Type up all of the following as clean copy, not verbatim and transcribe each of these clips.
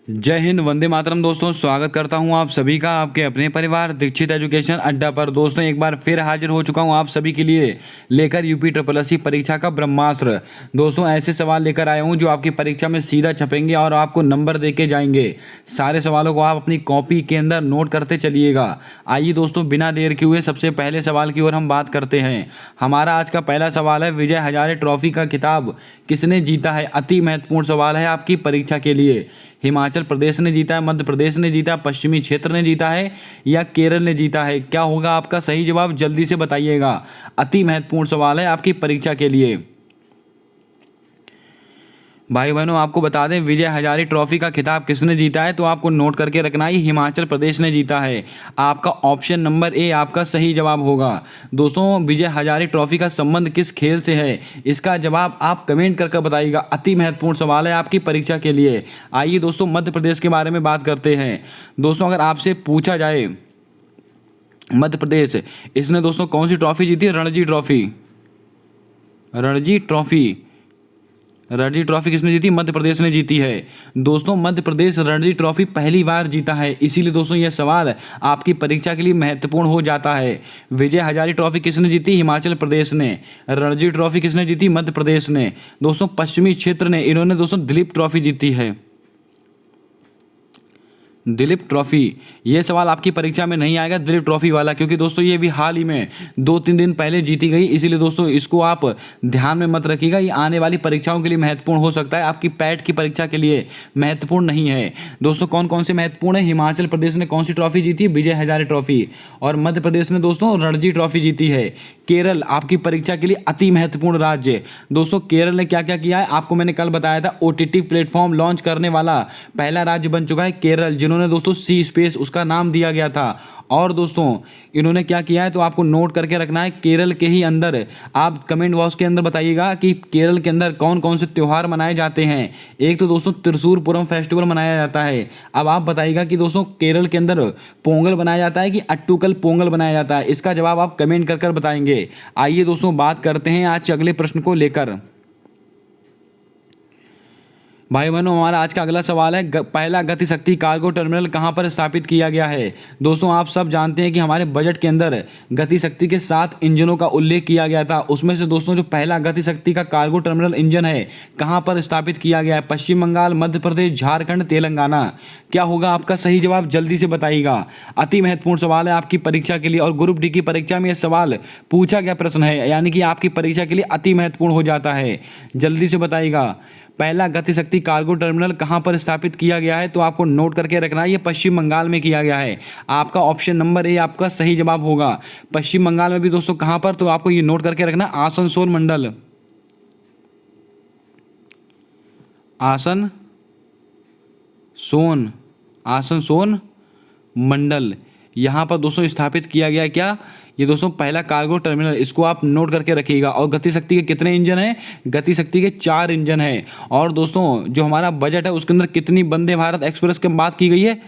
जय हिंद, वंदे मातरम। दोस्तों स्वागत करता हूं आप सभी का आपके अपने परिवार दीक्षित एजुकेशन अड्डा पर। दोस्तों एक बार फिर हाजिर हो चुका हूं आप सभी के लिए लेकर यूपी ट्रिपल एससी परीक्षा का ब्रह्मास्त्र। दोस्तों ऐसे सवाल लेकर आया हूं जो आपकी परीक्षा में सीधा छपेंगे और आपको नंबर देके जाएंगे। सारे सवालों को आप अपनी कॉपी के अंदर नोट करते चलिएगा। आइए दोस्तों बिना देर किए हुए सबसे पहले सवाल की ओर हम बात करते हैं। हमारा आज का पहला सवाल है, विजय हजारे ट्रॉफी का खिताब किसने जीता है? अति महत्वपूर्ण सवाल है आपकी परीक्षा के लिए। हिमाचल प्रदेश ने जीता है, मध्य प्रदेश ने जीता है, पश्चिमी क्षेत्र ने जीता है या केरल ने जीता है? क्या होगा आपका सही जवाब? जल्दी से बताइएगा। अति महत्वपूर्ण सवाल है आपकी परीक्षा के लिए। भाई बहनों आपको बता दें, विजय हजारे ट्रॉफी का खिताब किसने जीता है तो आपको नोट करके रखना है, हिमाचल प्रदेश ने जीता है। आपका ऑप्शन नंबर ए आपका सही जवाब होगा। दोस्तों विजय हजारे ट्रॉफी का संबंध किस खेल से है, इसका जवाब आप कमेंट करके बताइएगा। अति महत्वपूर्ण सवाल है आपकी परीक्षा के लिए। आइए दोस्तों मध्य प्रदेश के बारे में बात करते हैं। दोस्तों अगर आपसे पूछा जाए मध्य प्रदेश, इसने दोस्तों कौन सी ट्रॉफी जीती? रणजी ट्रॉफी। रणजी ट्रॉफी किसने जीती? मध्य प्रदेश ने जीती है। दोस्तों मध्य प्रदेश रणजी ट्रॉफी पहली बार जीता है, इसीलिए दोस्तों यह सवाल आपकी परीक्षा के लिए महत्वपूर्ण हो जाता है। विजय हजारे ट्रॉफी किसने जीती? हिमाचल प्रदेश ने। रणजी ट्रॉफी किसने जीती? मध्य प्रदेश ने। दोस्तों पश्चिमी क्षेत्र ने, इन्होंने दोस्तों दिलीप ट्रॉफी जीती है। दिलीप ट्रॉफी, ये सवाल आपकी परीक्षा में नहीं आएगा दिलीप ट्रॉफी वाला, क्योंकि दोस्तों ये भी हाल ही में 2-3 दिन पहले जीती गई, इसीलिए दोस्तों इसको आप ध्यान में मत रखिएगा। ये आने वाली परीक्षाओं के लिए महत्वपूर्ण हो सकता है, आपकी पैट की परीक्षा के लिए महत्वपूर्ण नहीं है। दोस्तों कौन कौन से महत्वपूर्ण है? हिमाचल प्रदेश ने कौन सी ट्रॉफी जीती है? विजय हजारे ट्रॉफी। और मध्य प्रदेश ने दोस्तों रणजी ट्रॉफी जीती है। केरल आपकी परीक्षा के लिए अति महत्वपूर्ण राज्य। दोस्तों केरल ने क्या क्या किया है आपको मैंने कल बताया था, OTT प्लेटफॉर्म लॉन्च करने वाला पहला राज्य बन चुका है केरल, जिन्होंने दोस्तों सी स्पेस उसका नाम दिया गया था। और दोस्तों इन्होंने क्या किया है तो आपको नोट करके रखना है। केरल के ही अंदर आप कमेंट बॉक्स के अंदर बताइएगा कि केरल के अंदर कौन कौन से त्यौहार मनाए जाते हैं। एक तो दोस्तों त्रिशूर पुरम फेस्टिवल मनाया जाता है। अब आप बताइएगा कि दोस्तों केरल के अंदर पोंगल बनाया जाता है कि अट्टूकल पोंगल बनाया जाता है, इसका जवाब आप कमेंट कर कर बताएंगे। आइए दोस्तों बात करते हैं आज के अगले प्रश्न को लेकर। भाई बहनों हमारा आज का अगला सवाल है, पहला गति शक्ति कार्गो टर्मिनल कहां पर स्थापित किया गया है? दोस्तों आप सब जानते हैं कि हमारे बजट के अंदर गति शक्ति के 7 इंजनों का उल्लेख किया गया था। उसमें से दोस्तों जो पहला गति शक्ति का कार्गो टर्मिनल इंजन है कहां पर स्थापित किया गया है? पश्चिम बंगाल, मध्य प्रदेश, झारखंड, तेलंगाना। क्या होगा आपका सही जवाब? जल्दी से बताइएगा। अति महत्वपूर्ण सवाल है आपकी परीक्षा के लिए, और ग्रुप डी की परीक्षा में यह सवाल पूछा गया प्रश्न है, यानी कि आपकी परीक्षा के लिए अति महत्वपूर्ण हो जाता है। जल्दी से बताइएगा, पहला गति शक्ति कार्गो टर्मिनल कहां पर स्थापित किया गया है तो आपको नोट करके रखना है, ये पश्चिम बंगाल में किया गया है। आपका ऑप्शन नंबर ए आपका सही जवाब होगा। पश्चिम बंगाल में भी दोस्तों कहां पर, तो आपको ये नोट करके रखना, आसनसोल मंडल। आसनसोल मंडल यहाँ पर दोस्तों स्थापित किया गया है। क्या ये दोस्तों पहला कार्गो टर्मिनल, इसको आप नोट करके रखिएगा। और गति शक्ति के कितने इंजन हैं? गति शक्ति के 4 इंजन हैं। और दोस्तों जो हमारा बजट है उसके अंदर कितनी वंदे भारत एक्सप्रेस की बात की गई है?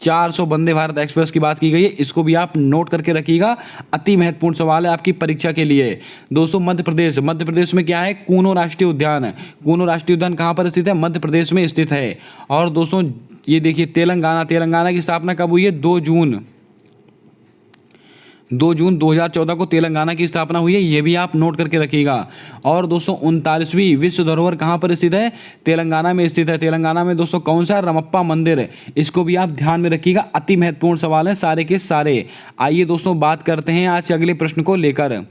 400 वंदे भारत एक्सप्रेस की बात की गई है, इसको भी आप नोट करके रखिएगा। अति महत्वपूर्ण सवाल है आपकी परीक्षा के लिए। दोस्तों मध्य प्रदेश में क्या है? कूनो राष्ट्रीय उद्यान। कूनो राष्ट्रीय उद्यान कहाँ पर स्थित है? मध्य प्रदेश में स्थित है। और दोस्तों ये देखिए तेलंगाना की स्थापना कब हुई है? 2 जून 2014 को तेलंगाना की स्थापना हुई है, ये भी आप नोट करके रखिएगा। और दोस्तों 39वीं विश्व धरोहर कहाँ पर स्थित है? तेलंगाना में स्थित है। तेलंगाना में दोस्तों कौन सा? रमप्पा मंदिर। इसको भी आप ध्यान में रखिएगा। अति महत्वपूर्ण सवाल है सारे के सारे। आइए दोस्तों बात करते हैं आज के अगले प्रश्न को लेकर।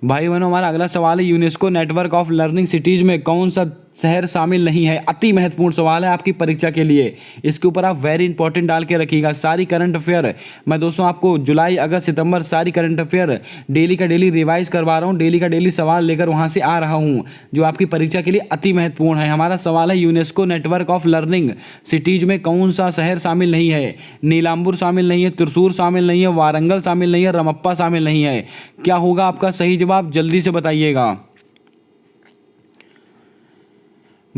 भाई बहनों हमारा अगला सवाल है, UNESCO network of learning cities में कौन सा शहर शामिल नहीं है? अति महत्वपूर्ण सवाल है आपकी परीक्षा के लिए, इसके ऊपर आप वेरी इंपॉर्टेंट डाल के रखिएगा। सारी करंट अफेयर मैं दोस्तों आपको जुलाई, अगस्त, सितंबर सारी करंट अफेयर डेली का डेली रिवाइज करवा रहा हूँ, डेली का डेली सवाल लेकर वहाँ से आ रहा हूँ, जो आपकी परीक्षा के लिए अति महत्वपूर्ण है। हमारा सवाल है, UNESCO network of learning cities में कौन सा शहर शामिल नहीं है? नीलाम्बुर शामिल नहीं है, त्रिशूर शामिल नहीं है, वारंगल शामिल नहीं है, रमप्पा शामिल नहीं है। क्या होगा आपका सही जवाब? जल्दी से बताइएगा।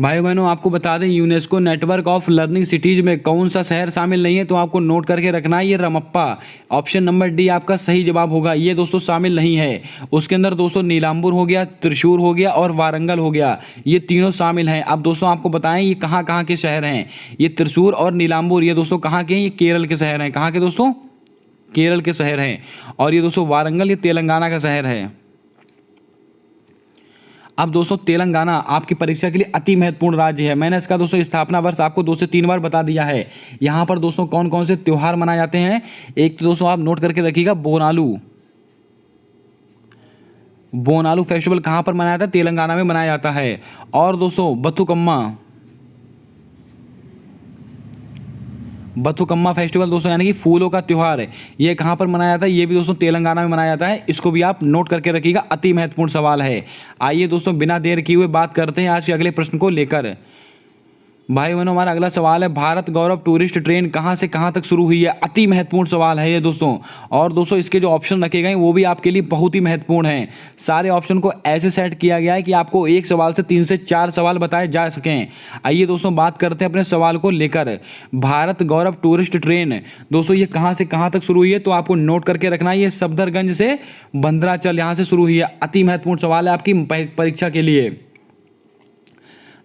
भाई बहनों आपको बता दें UNESCO network of learning cities में कौन सा शहर शामिल नहीं है, तो आपको नोट करके रखना है ये रमप्पा। ऑप्शन नंबर डी आपका सही जवाब होगा, ये दोस्तों शामिल नहीं है। उसके अंदर दोस्तों नीलांबुर हो गया, त्रिशूर हो गया और वारंगल हो गया, ये तीनों शामिल हैं। अब दोस्तों आपको बताएं ये कहाँ कहाँ के शहर हैं। ये त्रिशूर और नीलांबुर ये दोस्तों कहाँ के हैं, ये केरल के शहर हैं। कहाँ के दोस्तों, केरल के शहर हैं। और ये दोस्तों वारंगल ये तेलंगाना का शहर है। अब दोस्तों तेलंगाना आपकी परीक्षा के लिए अति महत्वपूर्ण राज्य है। मैंने इसका दोस्तों स्थापना वर्ष आपको 2 से 3 बार बता दिया है। यहाँ पर दोस्तों कौन कौन से त्यौहार मनाए जाते हैं, एक तो दोस्तों आप नोट करके रखिएगा बोनालू। बोनालू फेस्टिवल कहाँ पर मनाया जाता है, तेलंगाना में मनाया जाता है। और दोस्तों बथुकम्मा फेस्टिवल दोस्तों यानी कि फूलों का त्यौहार है, ये कहाँ पर मनाया जाता है, ये भी दोस्तों तेलंगाना में मनाया जाता है। इसको भी आप नोट करके रखिएगा, अति महत्वपूर्ण सवाल है। आइए दोस्तों बिना देर किए हुए बात करते हैं आज के अगले प्रश्न को लेकर। भाई बहनों हमारा अगला सवाल है, भारत गौरव टूरिस्ट ट्रेन कहाँ से कहाँ तक शुरू हुई है। अति महत्वपूर्ण सवाल है ये दोस्तों। और दोस्तों इसके जो ऑप्शन रखे गए वो भी आपके लिए बहुत ही महत्वपूर्ण हैं। सारे ऑप्शन को ऐसे सेट किया गया है कि आपको एक सवाल से 3 से 4 सवाल बताए जा सकें। आइए दोस्तों बात करते हैं अपने सवाल को लेकर। भारत गौरव टूरिस्ट ट्रेन दोस्तों ये कहाँ से कहाँ तक शुरू हुई है, तो आपको नोट करके रखना है, ये सफदरगंज से बंदराचल यहाँ से शुरू हुई है। अति महत्वपूर्ण सवाल है आपकी परीक्षा के लिए।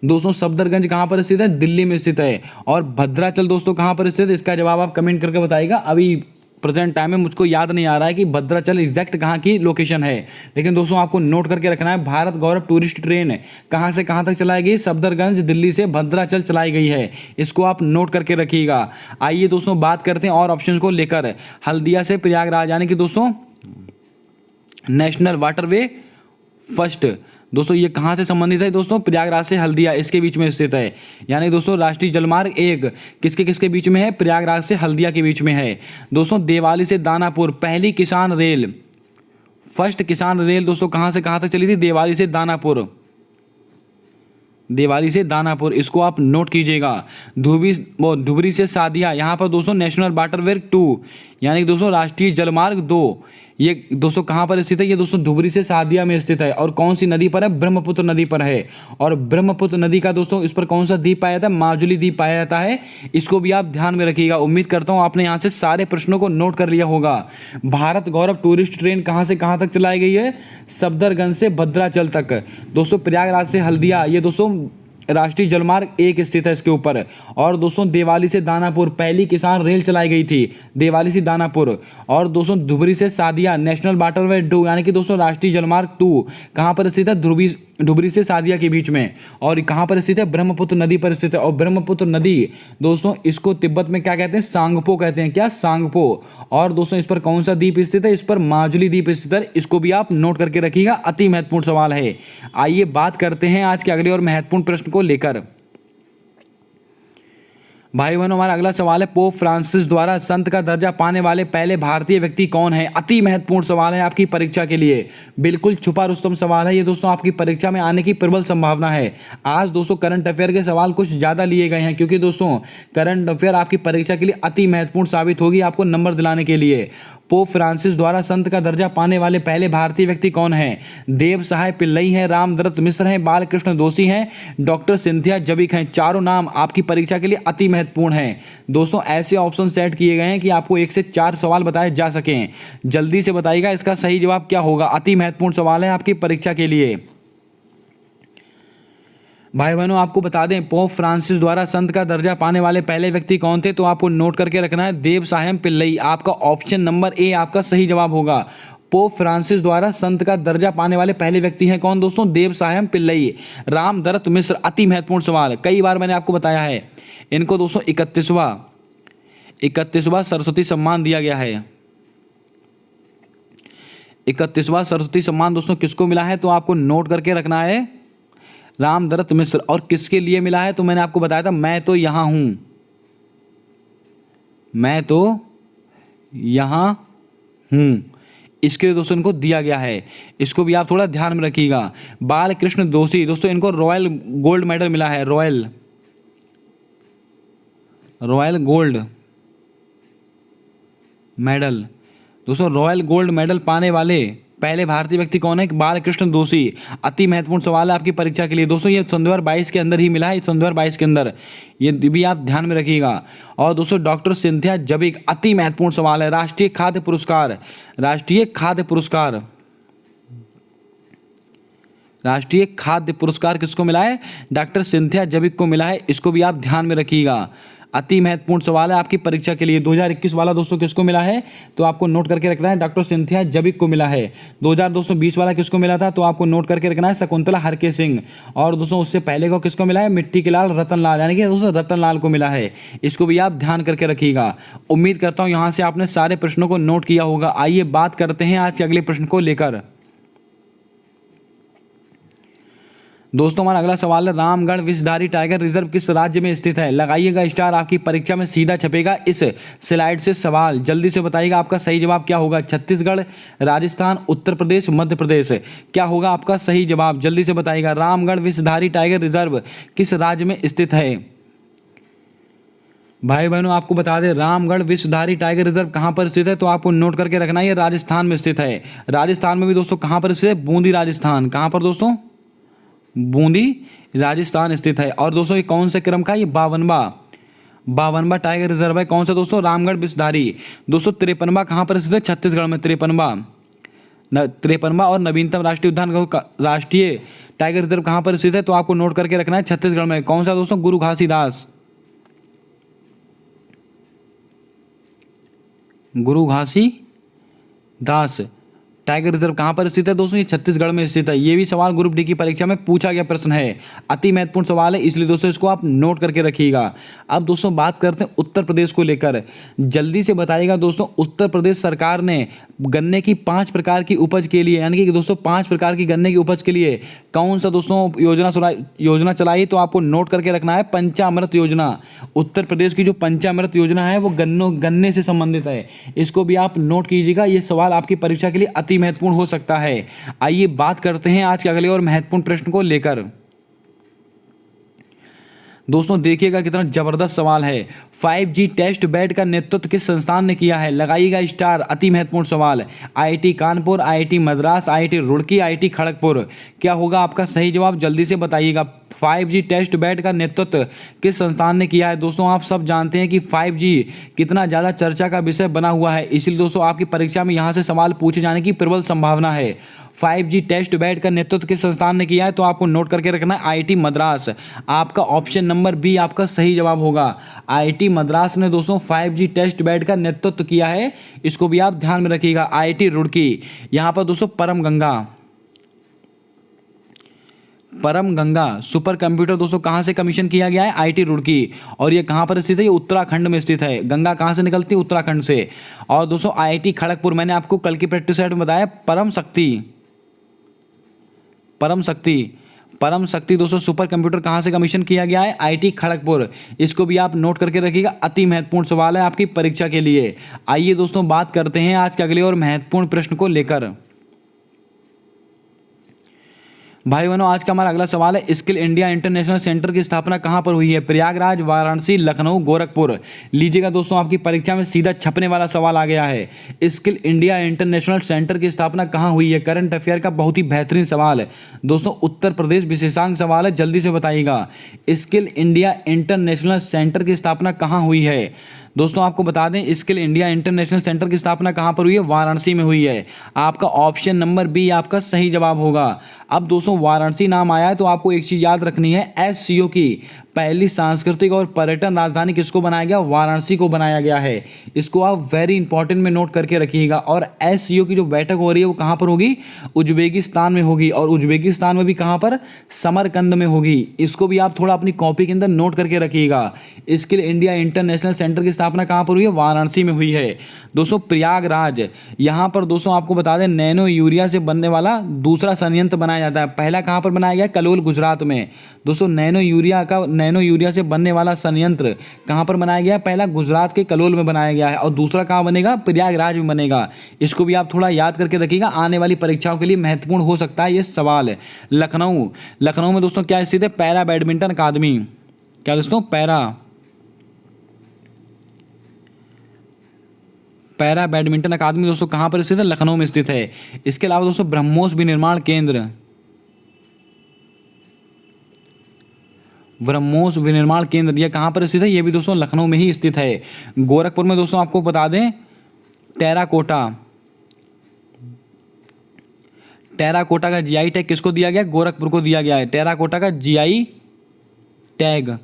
दोस्तों सफदरगंज कहाँ पर स्थित है, दिल्ली में स्थित है। और भद्राचल दोस्तों कहाँ पर स्थित है, इसका जवाब आप कमेंट करके बताइएगा। अभी प्रेजेंट टाइम में मुझको याद नहीं आ रहा है कि भद्राचल एग्जैक्ट कहाँ की लोकेशन है, लेकिन दोस्तों आपको नोट करके रखना है भारत गौरव टूरिस्ट ट्रेन कहाँ से कहाँ तक चलाई गई, सफदरगंज दिल्ली से भद्राचल चलाई गई है। इसको आप नोट करके रखिएगा। आइए दोस्तों बात करते हैं और ऑप्शन को लेकर। हल्दिया से प्रयागराज यानी कि दोस्तों नेशनल वाटरवे फर्स्ट दोस्तों ये कहाँ से संबंधित है, दोस्तों प्रयागराज से हल्दिया इसके बीच में स्थित है। यानी दोस्तों राष्ट्रीय जलमार्ग 1 किसके किसके बीच में है, प्रयागराज से हल्दिया के बीच में है। दोस्तों देवाली से दानापुर पहली किसान रेल, फर्स्ट किसान रेल दोस्तों कहाँ से कहाँ तक चली थी, देवाली से दानापुर, देवाली से दानापुर, इसको आप नोट कीजिएगा। धुबरी से सादिया, यहाँ पर दोस्तों नेशनल वाटरवे 2 यानी दोस्तों राष्ट्रीय जलमार्ग 2 ये दोस्तों कहाँ पर स्थित है, ये दोस्तों धुबरी से सादिया में स्थित है। और कौन सी नदी पर है, ब्रह्मपुत्र नदी पर है। और ब्रह्मपुत्र नदी का दोस्तों इस पर कौन सा द्वीप पाया जाता है, माजुली द्वीप पाया जाता है। इसको भी आप ध्यान में रखिएगा। उम्मीद करता हूँ आपने यहाँ से सारे प्रश्नों को नोट कर लिया होगा। भारत गौरव टूरिस्ट ट्रेन कहाँ से कहाँ तक चलाई गई है, सफदरगंज से भद्राचल तक। दोस्तों प्रयागराज से हल्दिया ये दोस्तों राष्ट्रीय जलमार्ग 1 स्थित है इसके ऊपर। और दोस्तों देवाली से दानापुर पहली किसान रेल चलाई गई थी, देवाली से दानापुर। और दोस्तों धुबरी से सादिया नेशनल वाटरवे 2 यानी कि दोस्तों राष्ट्रीय जलमार्ग 2 कहाँ पर स्थित है, धुबरी से सादिया के बीच में। और कहाँ पर स्थित है, ब्रह्मपुत्र नदी पर स्थित है। और ब्रह्मपुत्र नदी दोस्तों इसको तिब्बत में क्या कहते हैं, सांगपो कहते हैं। क्या, सांगपो। और दोस्तों इस पर कौन सा द्वीप स्थित है, इस पर माजुली द्वीप स्थित है। इसको भी आप नोट करके रखिएगा, अति महत्वपूर्ण सवाल है। आइए बात करते हैं आज के अगले और महत्वपूर्ण प्रश्न को लेकर। भाई बहनों हमारा अगला सवाल है, पोप फ्रांसिस द्वारा संत का दर्जा पाने वाले पहले भारतीय व्यक्ति कौन है। अति महत्वपूर्ण सवाल है आपकी परीक्षा के लिए, बिल्कुल छुपा रुस्तम सवाल है ये दोस्तों, आपकी परीक्षा में आने की प्रबल संभावना है। आज दोस्तों करंट अफेयर के सवाल कुछ ज़्यादा लिए गए हैं, क्योंकि दोस्तों करंट अफेयर आपकी परीक्षा के लिए अति महत्वपूर्ण साबित होगी आपको नंबर दिलाने के लिए। पोप फ्रांसिस द्वारा संत का दर्जा पाने वाले पहले भारतीय व्यक्ति कौन है, देव सहाय पिल्लई हैं, रामदत्त मिश्र हैं, बालकृष्ण दोषी हैं, डॉक्टर सिंथिया जबिक हैं। चारों नाम आपकी परीक्षा के लिए अति महत्वपूर्ण हैं। दोस्तों ऐसे ऑप्शन सेट किए गए हैं कि आपको 1 से 4 सवाल बताए जा सकें। जल्दी से बताइएगा इसका सही जवाब क्या होगा, अति महत्वपूर्ण सवाल है आपकी परीक्षा के लिए। भाई बहनों आपको बता दें पोप फ्रांसिस द्वारा संत का दर्जा पाने वाले पहले व्यक्ति कौन थे, तो आपको नोट करके रखना है देव साहेब पिल्लई। आपका ऑप्शन नंबर ए आपका सही जवाब होगा। पोप फ्रांसिस द्वारा संत का दर्जा पाने वाले पहले व्यक्ति हैं कौन दोस्तों, देव साहेब पिल्लई। रामदत्त मिश्र, अति महत्वपूर्ण सवाल, कई बार मैंने आपको बताया है। इनको दोस्तों 31वां सरस्वती सम्मान दिया गया है। 31वां सरस्वती सम्मान दोस्तों किसको मिला है, तो आपको नोट करके रखना है रामदत्त मिश्र। और किसके लिए मिला है, तो मैंने आपको बताया था, मैं तो यहाँ हूं, मैं तो यहाँ हूं, इसके लिए दोस्तों इनको दिया गया है। इसको भी आप थोड़ा ध्यान में रखिएगा। बालकृष्ण दोषी दोस्तों इनको रॉयल गोल्ड मेडल मिला है, रॉयल गोल्ड मेडल। दोस्तों रॉयल गोल्ड मेडल पाने वाले पहले भारतीय व्यक्ति कौन है? बालकृष्ण दोषी। अति महत्वपूर्ण सवाल है आपकी परीक्षा के लिए दोस्तों, ये सन 2022 के अंदर ही मिला है, सन 2022 के अंदर, ये भी आप ध्यान में रखिएगा। और दोस्तों डॉक्टर सिंथिया जबिक, अति महत्वपूर्ण सवाल है। राष्ट्रीय खाद्य पुरस्कार, राष्ट्रीय खाद्य पुरस्कार, राष्ट्रीय खाद्य पुरस्कार किसको मिला है? डॉक्टर सिंथिया जबिक को मिला है, इसको भी आप ध्यान में रखिएगा। अति महत्वपूर्ण सवाल है आपकी परीक्षा के लिए। 2021 वाला दोस्तों किसको मिला है? तो आपको नोट करके रखना है, डॉक्टर सिंथिया जबिक को मिला है। 2020 वाला किसको मिला था? तो आपको नोट करके रखना है, शकुंतला हरके सिंह। और दोस्तों उससे पहले को किसको मिला है? मिट्टी के लाल रतन लाल, यानी कि दोस्तों रतन लाल को मिला है, इसको भी आप ध्यान करके रखिएगा। उम्मीद करता हूँ यहाँ से आपने सारे प्रश्नों को नोट किया होगा। आइए बात करते हैं आज के अगले प्रश्न को लेकर। दोस्तों हमारा अगला सवाल है, रामगढ़ विषधारी टाइगर रिजर्व किस राज्य में स्थित है? लगाइएगा स्टार, आपकी परीक्षा में सीधा छपेगा इस स्लाइड से सवाल। जल्दी से बताइएगा आपका सही जवाब क्या होगा? छत्तीसगढ़, राजस्थान, उत्तर प्रदेश, मध्य प्रदेश, क्या होगा आपका सही जवाब? जल्दी से बताइएगा। रामगढ़ विषधारी टाइगर रिजर्व किस राज्य में स्थित है? भाई बहनों आपको बता दें, रामगढ़ विषधारी टाइगर रिजर्व कहाँ पर स्थित है? तो आपको नोट करके रखना है, ये राजस्थान में स्थित है। राजस्थान में भी दोस्तों कहाँ पर स्थित है? बूंदी राजस्थान। कहाँ पर दोस्तों? बूंदी राजस्थान स्थित है। और दोस्तों ये कौन से क्रम का? ये 52वां टाइगर रिजर्व है। कौन सा दोस्तों? रामगढ़ विषधारी। दोस्तों 53वां कहाँ पर स्थित है? छत्तीसगढ़ में। 53वां और नवीनतम राष्ट्रीय उद्यान राष्ट्रीय टाइगर रिजर्व कहाँ पर स्थित है? तो आपको नोट करके रखना है, छत्तीसगढ़ में। कौन सा दोस्तों? गुरु घासीदास, गुरु घासीदास टाइगर रिजर्व कहाँ पर स्थित है दोस्तों? ये छत्तीसगढ़ में स्थित है। ये भी सवाल ग्रुप डी की परीक्षा में पूछा गया प्रश्न है, अति महत्वपूर्ण सवाल है, इसलिए दोस्तों इसको आप नोट करके रखिएगा। अब दोस्तों बात करते हैं उत्तर प्रदेश को लेकर। जल्दी से बताइएगा दोस्तों, उत्तर प्रदेश सरकार ने गन्ने की 5 प्रकार की उपज के लिए, यानी कि दोस्तों 5 प्रकार की गन्ने की उपज के लिए कौन सा दोस्तों योजना चलाई? तो आपको नोट करके रखना है, पंचामृत योजना। उत्तर प्रदेश की जो पंचामृत योजना है वो गन्ने से संबंधित है, इसको भी आप नोट कीजिएगा। ये सवाल आपकी परीक्षा के लिए अति महत्वपूर्ण हो सकता है। आइए बात करते हैं आज के अगले और महत्वपूर्ण प्रश्न को लेकर। दोस्तों देखिएगा कितना जबरदस्त सवाल है। 5G टेस्ट बेड का नेतृत्व किस संस्थान ने किया है? लगाइएगा स्टार, अति महत्वपूर्ण सवाल। IIT Kanpur, IIT Madras, IIT Roorkee, IIT Kharagpur, क्या होगा आपका सही जवाब? जल्दी से बताइएगा। 5G टेस्ट बेड का नेतृत्व किस संस्थान ने किया है? दोस्तों आप सब जानते हैं कि 5G कितना ज़्यादा चर्चा का विषय बना हुआ है, इसलिए दोस्तों आपकी परीक्षा में यहाँ से सवाल पूछे जाने की प्रबल संभावना है। 5G टेस्ट बेड का नेतृत्व किस संस्थान ने किया है? तो आपको नोट करके रखना है, IIT मद्रास। आपका ऑप्शन नंबर बी आपका सही जवाब होगा। IIT मद्रास ने दोस्तों 5G टेस्ट बेड का नेतृत्व किया है, इसको भी आप ध्यान में रखिएगा। IIT रुड़की, यहाँ पर दोस्तों परम गंगा सुपर कंप्यूटर दोस्तों कहाँ से कमीशन किया गया है? IIT रुड़की। और ये कहाँ पर स्थित है? ये उत्तराखंड में स्थित है। गंगा कहाँ से निकलती है? उत्तराखंड से। और दोस्तों IIT खड़गपुर, मैंने आपको कल की प्रैक्टिस सेट में बताया, परम शक्ति दोस्तों सुपर कंप्यूटर कहाँ से कमीशन किया गया है? IIT खड़गपुर। इसको भी आप नोट करके रखिएगा, अति महत्वपूर्ण सवाल है आपकी परीक्षा के लिए। आइए दोस्तों बात करते हैं आज के अगले और महत्वपूर्ण प्रश्न को लेकर। भाई बहनों आज का हमारा अगला सवाल है, स्किल इंडिया इंटरनेशनल सेंटर की स्थापना कहाँ पर हुई है? प्रयागराज, वाराणसी, लखनऊ, गोरखपुर। लीजिएगा दोस्तों आपकी परीक्षा में सीधा छपने वाला सवाल आ गया है, स्किल इंडिया इंटरनेशनल सेंटर की स्थापना कहाँ हुई है? करंट अफेयर का बहुत ही बेहतरीन सवाल है दोस्तों, उत्तर प्रदेश विशेषांक सवाल है, जल्दी से बताइएगा। स्किल इंडिया इंटरनेशनल सेंटर की स्थापना कहाँ हुई है? दोस्तों आपको बता दें, स्किल इंडिया इंटरनेशनल सेंटर की स्थापना कहाँ पर हुई है? वाराणसी में हुई है। आपका ऑप्शन नंबर बी आपका सही जवाब होगा। अब दोस्तों वाराणसी नाम आया है तो आपको एक चीज़ याद रखनी है, SCO की पहली सांस्कृतिक और पर्यटन राजधानी किसको बनाया गया? वाराणसी को बनाया गया है। इसको आप वेरी इंपॉर्टेंट में नोट करके रखिएगा। और SCO की जो बैठक हो रही है वो कहाँ पर होगी? उज्बेकिस्तान में होगी। और उज्बेकिस्तान में भी कहाँ पर? समरकंद में होगी। इसको भी आप थोड़ा अपनी कॉपी के अंदर नोट करके रखिएगा। स्किल इंडिया इंटरनेशनल सेंटर की स्थापना कहाँ पर हुई है? वाराणसी में हुई है। दोस्तों प्रयागराज, यहाँ पर दोस्तों आपको बता दें, नैनो यूरिया से बनने वाला दूसरा संयंत्र बनाया जाता है। पहला कहाँ पर बनाया गया? कलोल, गुजरात में। दोस्तों नैनो यूरिया से बनने वाला संयंत्र कहाँ पर बनाया गया? पहला गुजरात के कलोल में बनाया गया है, और दूसरा कहाँ बनेगा? प्रयागराज में बनेगा। इसको भी आप थोड़ा याद करके रखिएगा, आने वाली परीक्षाओं के लिए महत्वपूर्ण हो सकता है ये सवाल। लखनऊ में दोस्तों क्या स्थित है? पैरा बैडमिंटन अकादमी। क्या दोस्तों? पैरा बैडमिंटन अकादमी दोस्तों कहाँ पर स्थित है? लखनऊ में स्थित है। इसके अलावा दोस्तों ब्रह्मोस विनिर्माण केंद्र, ब्रह्मोस विनिर्माण केंद्र यह कहाँ पर स्थित है? ये भी दोस्तों लखनऊ में ही स्थित है। गोरखपुर में दोस्तों आपको बता दें टेराकोटा, टेराकोटा का जीआई टैग किसको दिया गया? गोरखपुर को दिया गया है। टेराकोटा का जीआई टैग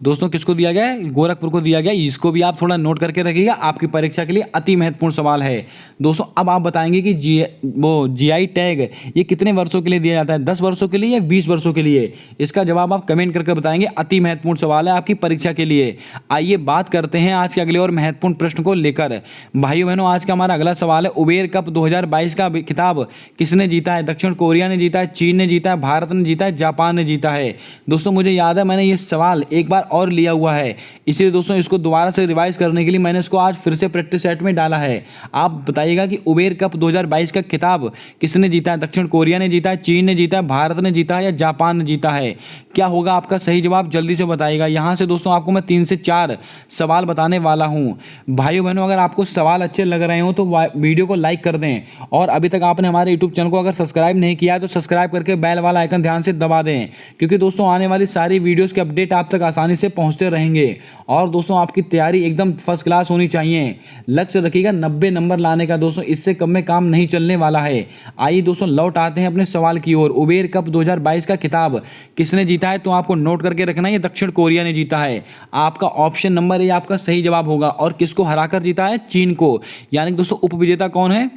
दोस्तों किसको दिया गया है? गोरखपुर को दिया गया है। इसको भी आप थोड़ा नोट करके रखिएगा, आपकी परीक्षा के लिए अति महत्वपूर्ण सवाल है। दोस्तों अब आप बताएंगे कि जीआई टैग ये कितने वर्षों के लिए दिया जाता है? 10 वर्षों के लिए या 20 वर्षों के लिए? इसका जवाब आप कमेंट करके बताएंगे। अति महत्वपूर्ण सवाल है आपकी परीक्षा के लिए। आइए बात करते हैं आज के अगले और महत्वपूर्ण प्रश्न को लेकर। भाइयों बहनों, आज का हमारा अगला सवाल है, उबेर कप 2022 का खिताब किसने जीता है? दक्षिण कोरिया ने जीता है, चीन ने जीता है, भारत ने जीता है, जापान ने जीता है। दोस्तों मुझे याद है मैंने ये सवाल एक बार और लिया हुआ है, इसलिए दोस्तों इसको दोबारा से रिवाइज करने के लिए मैंने इसको आज फिर से प्रैक्टिस सेट में डाला है। आप बताइएगा कि उबेर कप 2022 का खिताब किसने जीता है? दक्षिण कोरिया ने जीता है, चीन ने जीता है, भारत ने जीता है या जापान ने जीता है? क्या होगा आपका सही जवाब? जल्दी से बताइएगा। यहाँ से दोस्तों आपको मैं 3 से 4 सवाल बताने वाला हूँ। भाइयों बहनों, अगर आपको सवाल अच्छे लग रहे हो तो वीडियो को लाइक कर दें, और अभी तक आपने हमारे यूट्यूब चैनल को अगर सब्सक्राइब नहीं किया है तो सब्सक्राइब करके बेल वाला आइकन ध्यान से दबा दें, क्योंकि दोस्तों आने वाली सारी वीडियोज़ के अपडेट आप तक आसानी से पहुँचते रहेंगे। और दोस्तों आपकी तैयारी एकदम फर्स्ट क्लास होनी चाहिए। लक्ष्य रखिएगा 90 नंबर लाने का दोस्तों, इससे कम में काम नहीं चलने वाला है। आइए दोस्तों लौट आते हैं अपने सवाल की ओर। उबेर कप 2022 का खिताब किसने जीता है? तो आपको नोट करके रखना है, ये दक्षिण कोरिया ने जीता है। आपका ऑप्शन नंबर ए आपका सही जवाब होगा। और किसको हराकर जीता है? चीन को। यानी कि दोस्तों उपविजेता कौन है?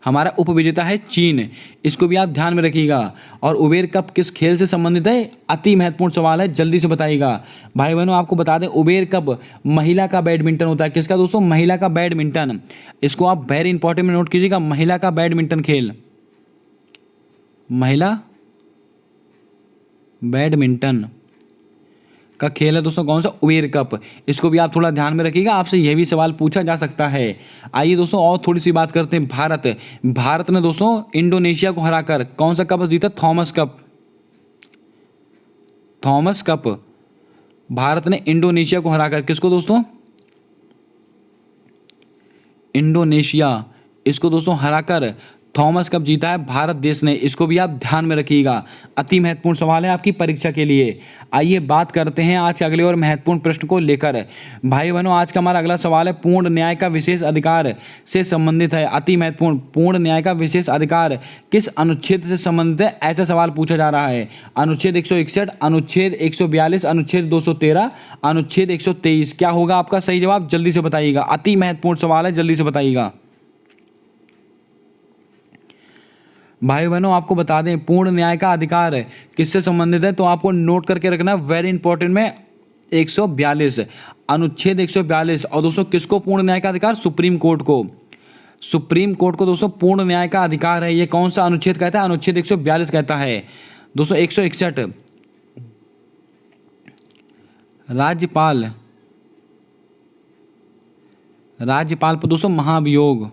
हमारा उपविजेता है चीन। इसको भी आप ध्यान में रखिएगा। और उबेर कप किस खेल से संबंधित है? अति महत्वपूर्ण सवाल है, जल्दी से बताइएगा। भाई बहनों आपको बता दें उबेर कप महिला का बैडमिंटन होता है। किसका दोस्तों? महिला का बैडमिंटन। इसको आप वेरी इंपॉर्टेंट में नोट कीजिएगा, महिला का बैडमिंटन खेल, महिला बैडमिंटन का खेल है दोस्तों कौन सा? Uber cup. इसको भी आप थोड़ा ध्यान में रखिएगा, आपसे यह भी सवाल पूछा जा सकता है। आइए दोस्तों और थोड़ी सी बात करते हैं। भारत ने दोस्तों इंडोनेशिया को हराकर कौन सा कप जीता? Thomas cup. Thomas cup Bharat ने इंडोनेशिया को हराकर, किसको दोस्तों? इंडोनेशिया, इसको दोस्तों हराकर थॉमस कप जीता है भारत देश ने। इसको भी आप ध्यान में रखिएगा, अति महत्वपूर्ण सवाल है आपकी परीक्षा के लिए। आइए बात करते हैं आज के अगले और महत्वपूर्ण प्रश्न को लेकर। भाई बहनों आज का हमारा अगला सवाल है, पूर्ण न्याय का विशेष अधिकार से संबंधित है। अति महत्वपूर्ण, पूर्ण न्याय का विशेष अधिकार किस अनुच्छेद से संबंधित है? ऐसा सवाल पूछा जा रहा है। अनुच्छेद 161, अनुच्छेद 142, अनुच्छेद 213, अनुच्छेद 123। क्या होगा आपका सही जवाब? जल्दी से बताइएगा, अति महत्वपूर्ण सवाल है, जल्दी से बताइएगा। भाई बहनों आपको बता दें पूर्ण न्याय का अधिकार किससे संबंधित है? तो आपको नोट करके रखना है वेरी इंपॉर्टेंट में, 142, अनुच्छेद 142। और दोस्तों किसको पूर्ण न्याय का अधिकार? सुप्रीम कोर्ट को। सुप्रीम कोर्ट को दोस्तों पूर्ण न्याय का अधिकार है। ये कौन सा अनुच्छेद कहता है? अनुच्छेद 142 कहता है। दोस्तों 161, राज्यपाल पर दोस्तों महाभियोग।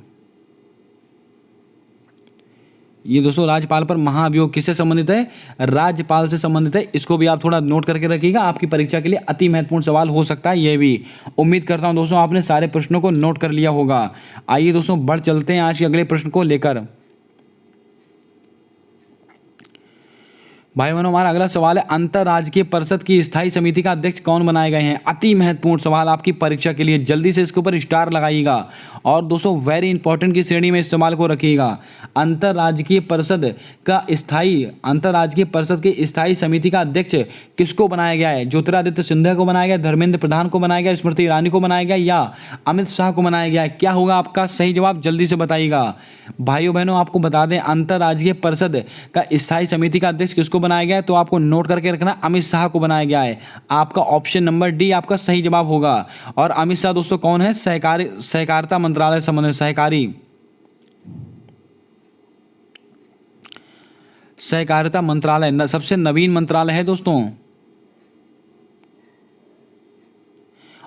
ये दोस्तों राज्यपाल पर महाभियोग किससे संबंधित है? राज्यपाल से संबंधित है। इसको भी आप थोड़ा नोट करके रखिएगा, आपकी परीक्षा के लिए अति महत्वपूर्ण सवाल हो सकता है ये भी। उम्मीद करता हूं दोस्तों आपने सारे प्रश्नों को नोट कर लिया होगा। आइए दोस्तों बढ़ चलते हैं आज के अगले प्रश्न को लेकर। भाई बहनों हमारा अगला सवाल है, अंतरराजकीय परिषद की स्थायी समिति का अध्यक्ष कौन बनाए गए हैं? अति महत्वपूर्ण सवाल आपकी परीक्षा के लिए, जल्दी से इसके ऊपर स्टार लगाइएगा। और दोस्तों वेरी इंपॉर्टेंट की श्रेणी में इस सवाल को रखिएगा। अंतरराजकीय परिषद की स्थायी समिति का अध्यक्ष किसको बनाया गया है? ज्योतिरादित्य सिंधिया को बनाया गया, धर्मेंद्र प्रधान को बनाया गया, स्मृति ईरानी को बनाया गया या अमित शाह को बनाया गया? क्या होगा आपका सही जवाब? जल्दी से बताइएगा। भाइयों बहनों आपको बता दें अंतरराजकीय परिषद का स्थायी समिति का अध्यक्ष किसको बनाया गया है? तो आपको नोट करके रखना, अमित शाह को बनाया गया है। आपका ऑप्शन नंबर डी आपका सही जवाब होगा। और अमित शाह दोस्तों कौन है? सहकारिता मंत्रालय संबंधित, सहकारिता मंत्रालय सबसे नवीन मंत्रालय है दोस्तों।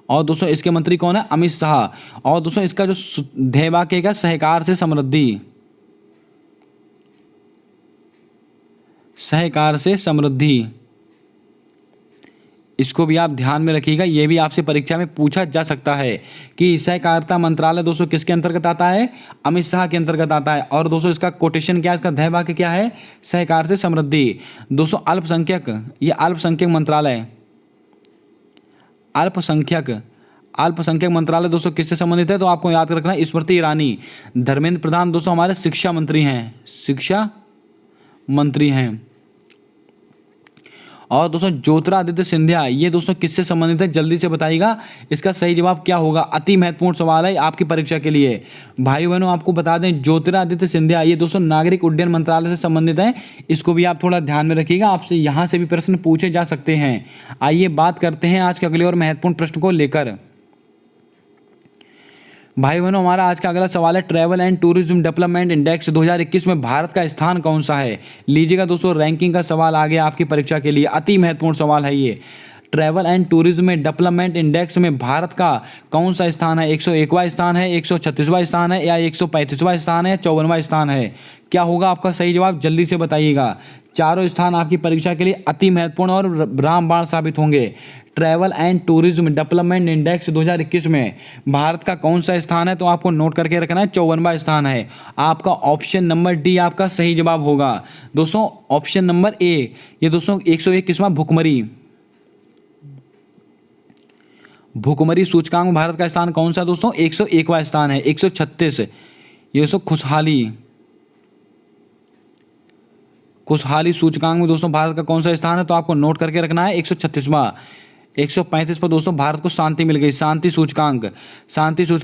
और दोस्तों इसके मंत्री कौन है? अमित शाह। और दोस्तों इसका जो ध्येयवाक्य का सहकार से समृद्धि, सहकार से समृद्धि, इसको भी आप ध्यान में रखिएगा, ये भी आपसे परीक्षा में पूछा जा सकता है कि सहकारिता मंत्रालय दोस्तों किसके अंतर्गत आता है, अमित शाह के अंतर्गत आता है। और दोस्तों इसका कोटेशन क्या है, इसका ध्येय वाक्य क्या है, सहकार से समृद्धि। दोस्तों अल्पसंख्यक, ये अल्पसंख्यक मंत्रालय, अल्पसंख्यक मंत्रालय दोस्तों किससे संबंधित है, तो आपको याद रखना है स्मृति ईरानी। धर्मेंद्र प्रधान दोस्तों हमारे शिक्षा मंत्री हैं, शिक्षा मंत्री हैं। और दोस्तों ज्योतिरादित्य सिंधिया, ये दोस्तों किससे संबंधित है, जल्दी से बताइएगा इसका सही जवाब क्या होगा। अति महत्वपूर्ण सवाल है आपकी परीक्षा के लिए। भाई बहनों आपको बता दें ज्योतिरादित्य सिंधिया ये दोस्तों नागरिक उड्डयन मंत्रालय से संबंधित है, इसको भी आप थोड़ा ध्यान में रखिएगा, आपसे यहाँ से भी प्रश्न पूछे जा सकते हैं। आइए बात करते हैं आज के अगले और महत्वपूर्ण प्रश्न को लेकर। भाई बहनों हमारा आज का अगला सवाल है, travel and tourism development index 2021 में भारत का स्थान कौन सा है। लीजिएगा दोस्तों रैंकिंग का सवाल आ गया आपकी परीक्षा के लिए, अति महत्वपूर्ण सवाल है ये। ट्रैवल एंड टूरिज्म में डेवलपमेंट इंडेक्स में भारत का कौन सा स्थान है, 101वां स्थान है, 136वां स्थान है, या 135वां स्थान है, 54वां स्थान है। क्या होगा आपका सही जवाब, जल्दी से बताइएगा। चारों स्थान आपकी परीक्षा के लिए अति महत्वपूर्ण और रामबाण साबित होंगे। Travel and tourism development index 2021 में भारत का कौन सा स्थान है, तो आपको नोट करके रखना है 54वां स्थान है। आपका ऑप्शन नंबर डी आपका सही जवाब होगा। दोस्तों ऑप्शन नंबर ए, ये दोस्तों 121वां भुखमरी सूचकांक में भारत का स्थान कौन सा दोस्तों, 101वां स्थान है। 136 ये दोस्तों खुशहाली सूचकांक में दोस्तों भारत का कौन सा स्थान है, तो आपको नोट करके रखना है 136वां। 135 पर दोस्तों भारत को शांति मिल गई, शांति सूचकांक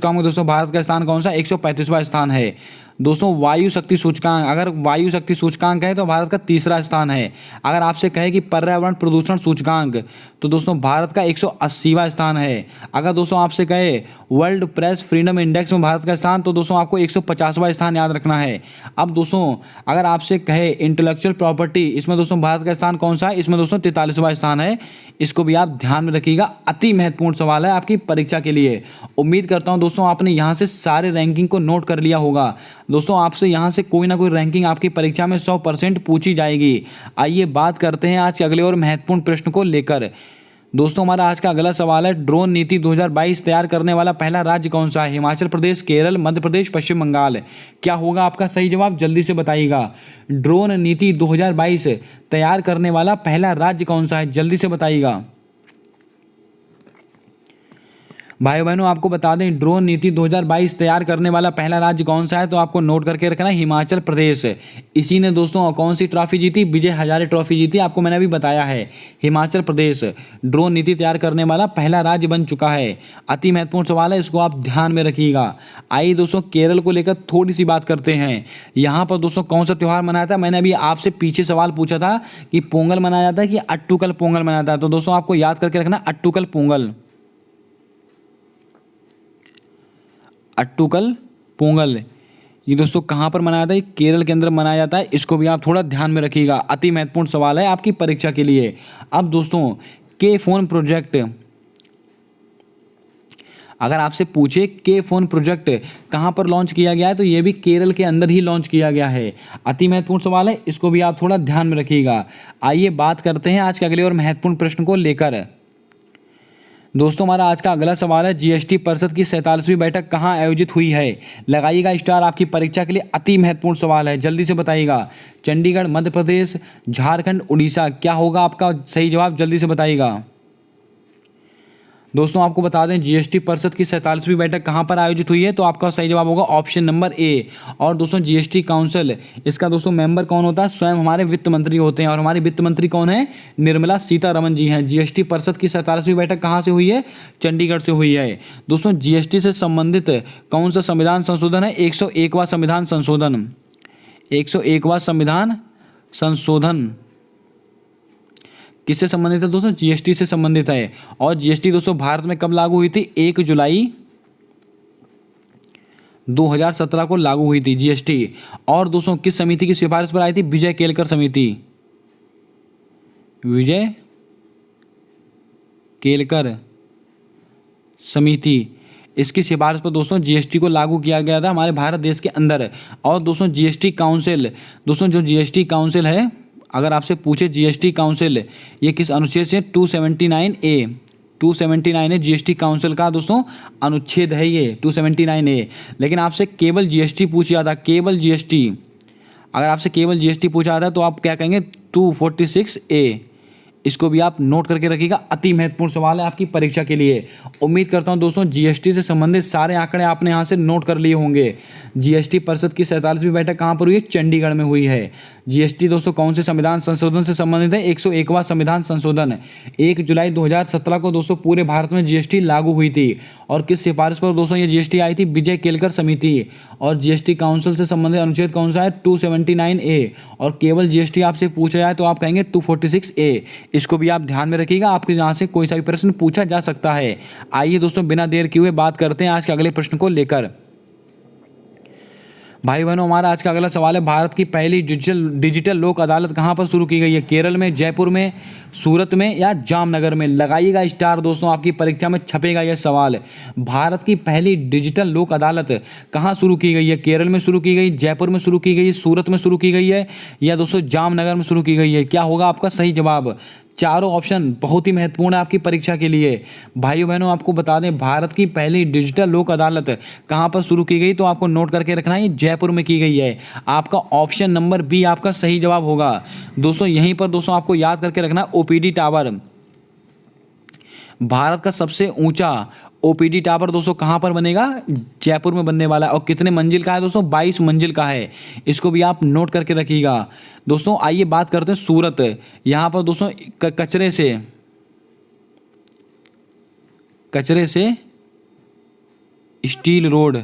में दोस्तों भारत का स्थान कौन सा, 135वां स्थान है। दोस्तों वायु शक्ति सूचकांक, अगर वायु शक्ति सूचकांक है तो भारत का तीसरा स्थान है। अगर आपसे कहे कि पर्यावरण प्रदूषण सूचकांक, तो दोस्तों भारत का 180वां स्थान है। अगर दोस्तों आपसे कहे वर्ल्ड प्रेस फ्रीडम इंडेक्स में भारत का स्थान, तो दोस्तों आपको 150वां स्थान याद रखना है। अब दोस्तों अगर आपसे कहे इंटेलेक्चुअल प्रॉपर्टी, इसमें दोस्तों भारत का स्थान कौन सा है, इसमें दोस्तों 43वां स्थान है। इसको भी आप ध्यान में रखिएगा, अति महत्वपूर्ण सवाल है आपकी परीक्षा के लिए। उम्मीद करता हूं दोस्तों आपने यहाँ से सारे रैंकिंग को नोट कर लिया होगा। दोस्तों आपसे यहाँ से कोई ना कोई रैंकिंग आपकी परीक्षा में 100% पूछी जाएगी। आइए बात करते हैं आज के अगले और महत्वपूर्ण प्रश्न को लेकर। दोस्तों हमारा आज का अगला सवाल है, ड्रोन नीति 2022 तैयार करने वाला पहला राज्य कौन सा है, हिमाचल प्रदेश, केरल, मध्य प्रदेश, पश्चिम बंगाल। क्या होगा आपका सही जवाब, जल्दी से बताइएगा। ड्रोन नीति 2022 तैयार करने वाला पहला राज्य कौन सा है, जल्दी से बताइएगा। भाई बहनों आपको बता दें ड्रोन नीति 2022 तैयार करने वाला पहला राज्य कौन सा है, तो आपको नोट करके रखना है हिमाचल प्रदेश। इसी ने दोस्तों कौन सी ट्रॉफी जीती, विजय हजारे ट्रॉफी जीती, आपको मैंने अभी बताया है। हिमाचल प्रदेश ड्रोन नीति तैयार करने वाला पहला राज्य बन चुका है। अति महत्वपूर्ण सवाल है, इसको आप ध्यान में रखिएगा। आइए दोस्तों केरल को लेकर थोड़ी सी बात करते हैं। यहाँ पर दोस्तों कौन सा त्यौहार मनाया था, मैंने अभी आपसे पीछे सवाल पूछा था कि पोंगल मनाया जाता है कि अट्टूकल पोंगल मनाया जाता है, तो दोस्तों आपको याद करके रखना अट्टूकल पोंगल। ये दोस्तों कहाँ पर मनाया जाता है, केरल के अंदर मनाया जाता है। इसको भी आप थोड़ा ध्यान में रखिएगा, अति महत्वपूर्ण सवाल है आपकी परीक्षा के लिए। अब दोस्तों के फोन प्रोजेक्ट, अगर आपसे पूछे के फोन प्रोजेक्ट कहाँ पर लॉन्च किया गया है, तो ये भी केरल के अंदर ही लॉन्च किया गया है। अति महत्वपूर्ण सवाल है, इसको भी आप थोड़ा ध्यान में रखिएगा। आइए बात करते हैं आज के अगले और महत्वपूर्ण प्रश्न को लेकर। दोस्तों हमारा आज का अगला सवाल है, जीएसटी परिषद की 47वीं बैठक कहाँ आयोजित हुई है। लगाइएगा स्टार, आपकी परीक्षा के लिए अति महत्वपूर्ण सवाल है, जल्दी से बताइएगा। चंडीगढ़, मध्य प्रदेश, झारखंड, उड़ीसा। क्या होगा आपका सही जवाब, जल्दी से बताइएगा। दोस्तों आपको बता दें जीएसटी परिषद की 47वीं बैठक कहाँ पर आयोजित हुई है, तो आपका सही जवाब होगा ऑप्शन नंबर ए। और दोस्तों जीएसटी काउंसिल, इसका दोस्तों मेंबर कौन होता है, स्वयं हमारे वित्त मंत्री होते हैं। और हमारे वित्त मंत्री कौन है, निर्मला सीतारमण जी हैं। जीएसटी परिषद की 47वीं बैठक कहाँ से हुई है, चंडीगढ़ से हुई है। दोस्तों जीएसटी से संबंधित कौन सा संविधान संशोधन है, 101वां संविधान संशोधन। 101वां संविधान संशोधन किससे संबंधित है दोस्तों, जीएसटी से संबंधित है। और जीएसटी दोस्तों भारत में कब लागू हुई थी, 1 जुलाई 2017 को लागू हुई थी जीएसटी। और दोस्तों किस समिति की सिफारिश पर आई थी, विजय केलकर समिति। विजय केलकर समिति, इसकी सिफारिश पर दोस्तों जीएसटी को लागू किया गया था हमारे भारत देश के अंदर। और दोस्तों जीएसटी काउंसिल, दोस्तों जो जीएसटी काउंसिल है अगर आपसे पूछे जीएसटी काउंसिल ये किस अनुच्छेद से, 279 है जीएसटी काउंसिल का दोस्तों अनुच्छेद है ये 279A। लेकिन आपसे केवल जीएसटी पूछा जाता, केवल जीएसटी, अगर आपसे केवल जीएसटी पूछा जाता है तो आप क्या कहेंगे 246A। इसको भी आप नोट करके रखिएगा, अति महत्वपूर्ण सवाल है आपकी परीक्षा के लिए। उम्मीद करता हूं दोस्तों जीएसटी से संबंधित सारे आंकड़े आपने यहां से नोट कर लिए होंगे। जीएसटी परिषद की 47वीं बैठक कहां पर हुई है, चंडीगढ़ में हुई है। जीएसटी दोस्तों कौन से संविधान संशोधन से संबंधित है, 101वां संविधान संशोधन। 1 जुलाई 2017 को दोस्तों पूरे भारत में जीएसटी लागू हुई थी। और किस सिफारिश पर दोस्तों ये जीएसटी आई थी, विजय केलकर समिति। और जीएसटी काउंसिल से संबंधित अनुच्छेद कौन सा है, 279A। और केवल जीएसटी आपसे पूछा जाए तो आप कहेंगे 246A। इसको भी आप ध्यान में रखिएगा, आपके यहाँ से कोई सा भी प्रश्न पूछा जा सकता है। आइए दोस्तों बिना देर किए हुए बात करते हैं आज के अगले प्रश्न को लेकर। भाई बहनों हमारा आज का अगला सवाल है, भारत की पहली डिजिटल लोक अदालत कहाँ पर शुरू की गई है, केरल में, जयपुर में, सूरत में या जामनगर में। लगाइएगा स्टार दोस्तों, आपकी परीक्षा में छपेगा यह सवाल। भारत की पहली डिजिटल लोक अदालत कहाँ शुरू की गई है, केरल में शुरू की गई, जयपुर में शुरू की गई, सूरत में शुरू की गई है या दोस्तों जामनगर में शुरू की गई है। क्या होगा आपका सही जवाब। चारों ऑप्शन बहुत ही महत्वपूर्ण है आपकी परीक्षा के लिए। भाइयों बहनों आपको बता दें भारत की पहली डिजिटल लोक अदालत कहाँ पर शुरू की गई, तो आपको नोट करके रखना है जयपुर में की गई है। आपका ऑप्शन नंबर बी आपका सही जवाब होगा। दोस्तों यहीं पर दोस्तों आपको याद करके रखना ओपीडी टावर, भारत का सबसे ऊंचा ओपीडी टावर दोस्तों कहाँ पर बनेगा, जयपुर में बनने वाला है। और कितने मंजिल का है दोस्तों, 22 मंजिल का है। इसको भी आप नोट करके रखिएगा। दोस्तों आइए बात करते हैं सूरत। यहाँ पर दोस्तों कचरे से स्टील रोड,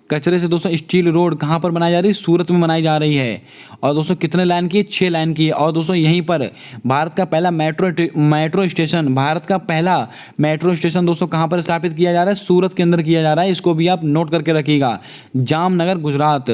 कचरे से दोस्तों स्टील रोड कहाँ पर बनाई जा रही है, सूरत में बनाई जा रही है। और दोस्तों कितने लाइन की है, 6 लाइन की है। और दोस्तों यहीं पर भारत का पहला मेट्रो स्टेशन, भारत का पहला मेट्रो स्टेशन दोस्तों कहाँ पर स्थापित किया जा रहा है, सूरत के अंदर किया जा रहा है। इसको भी आप नोट करके रखिएगा। जामनगर गुजरात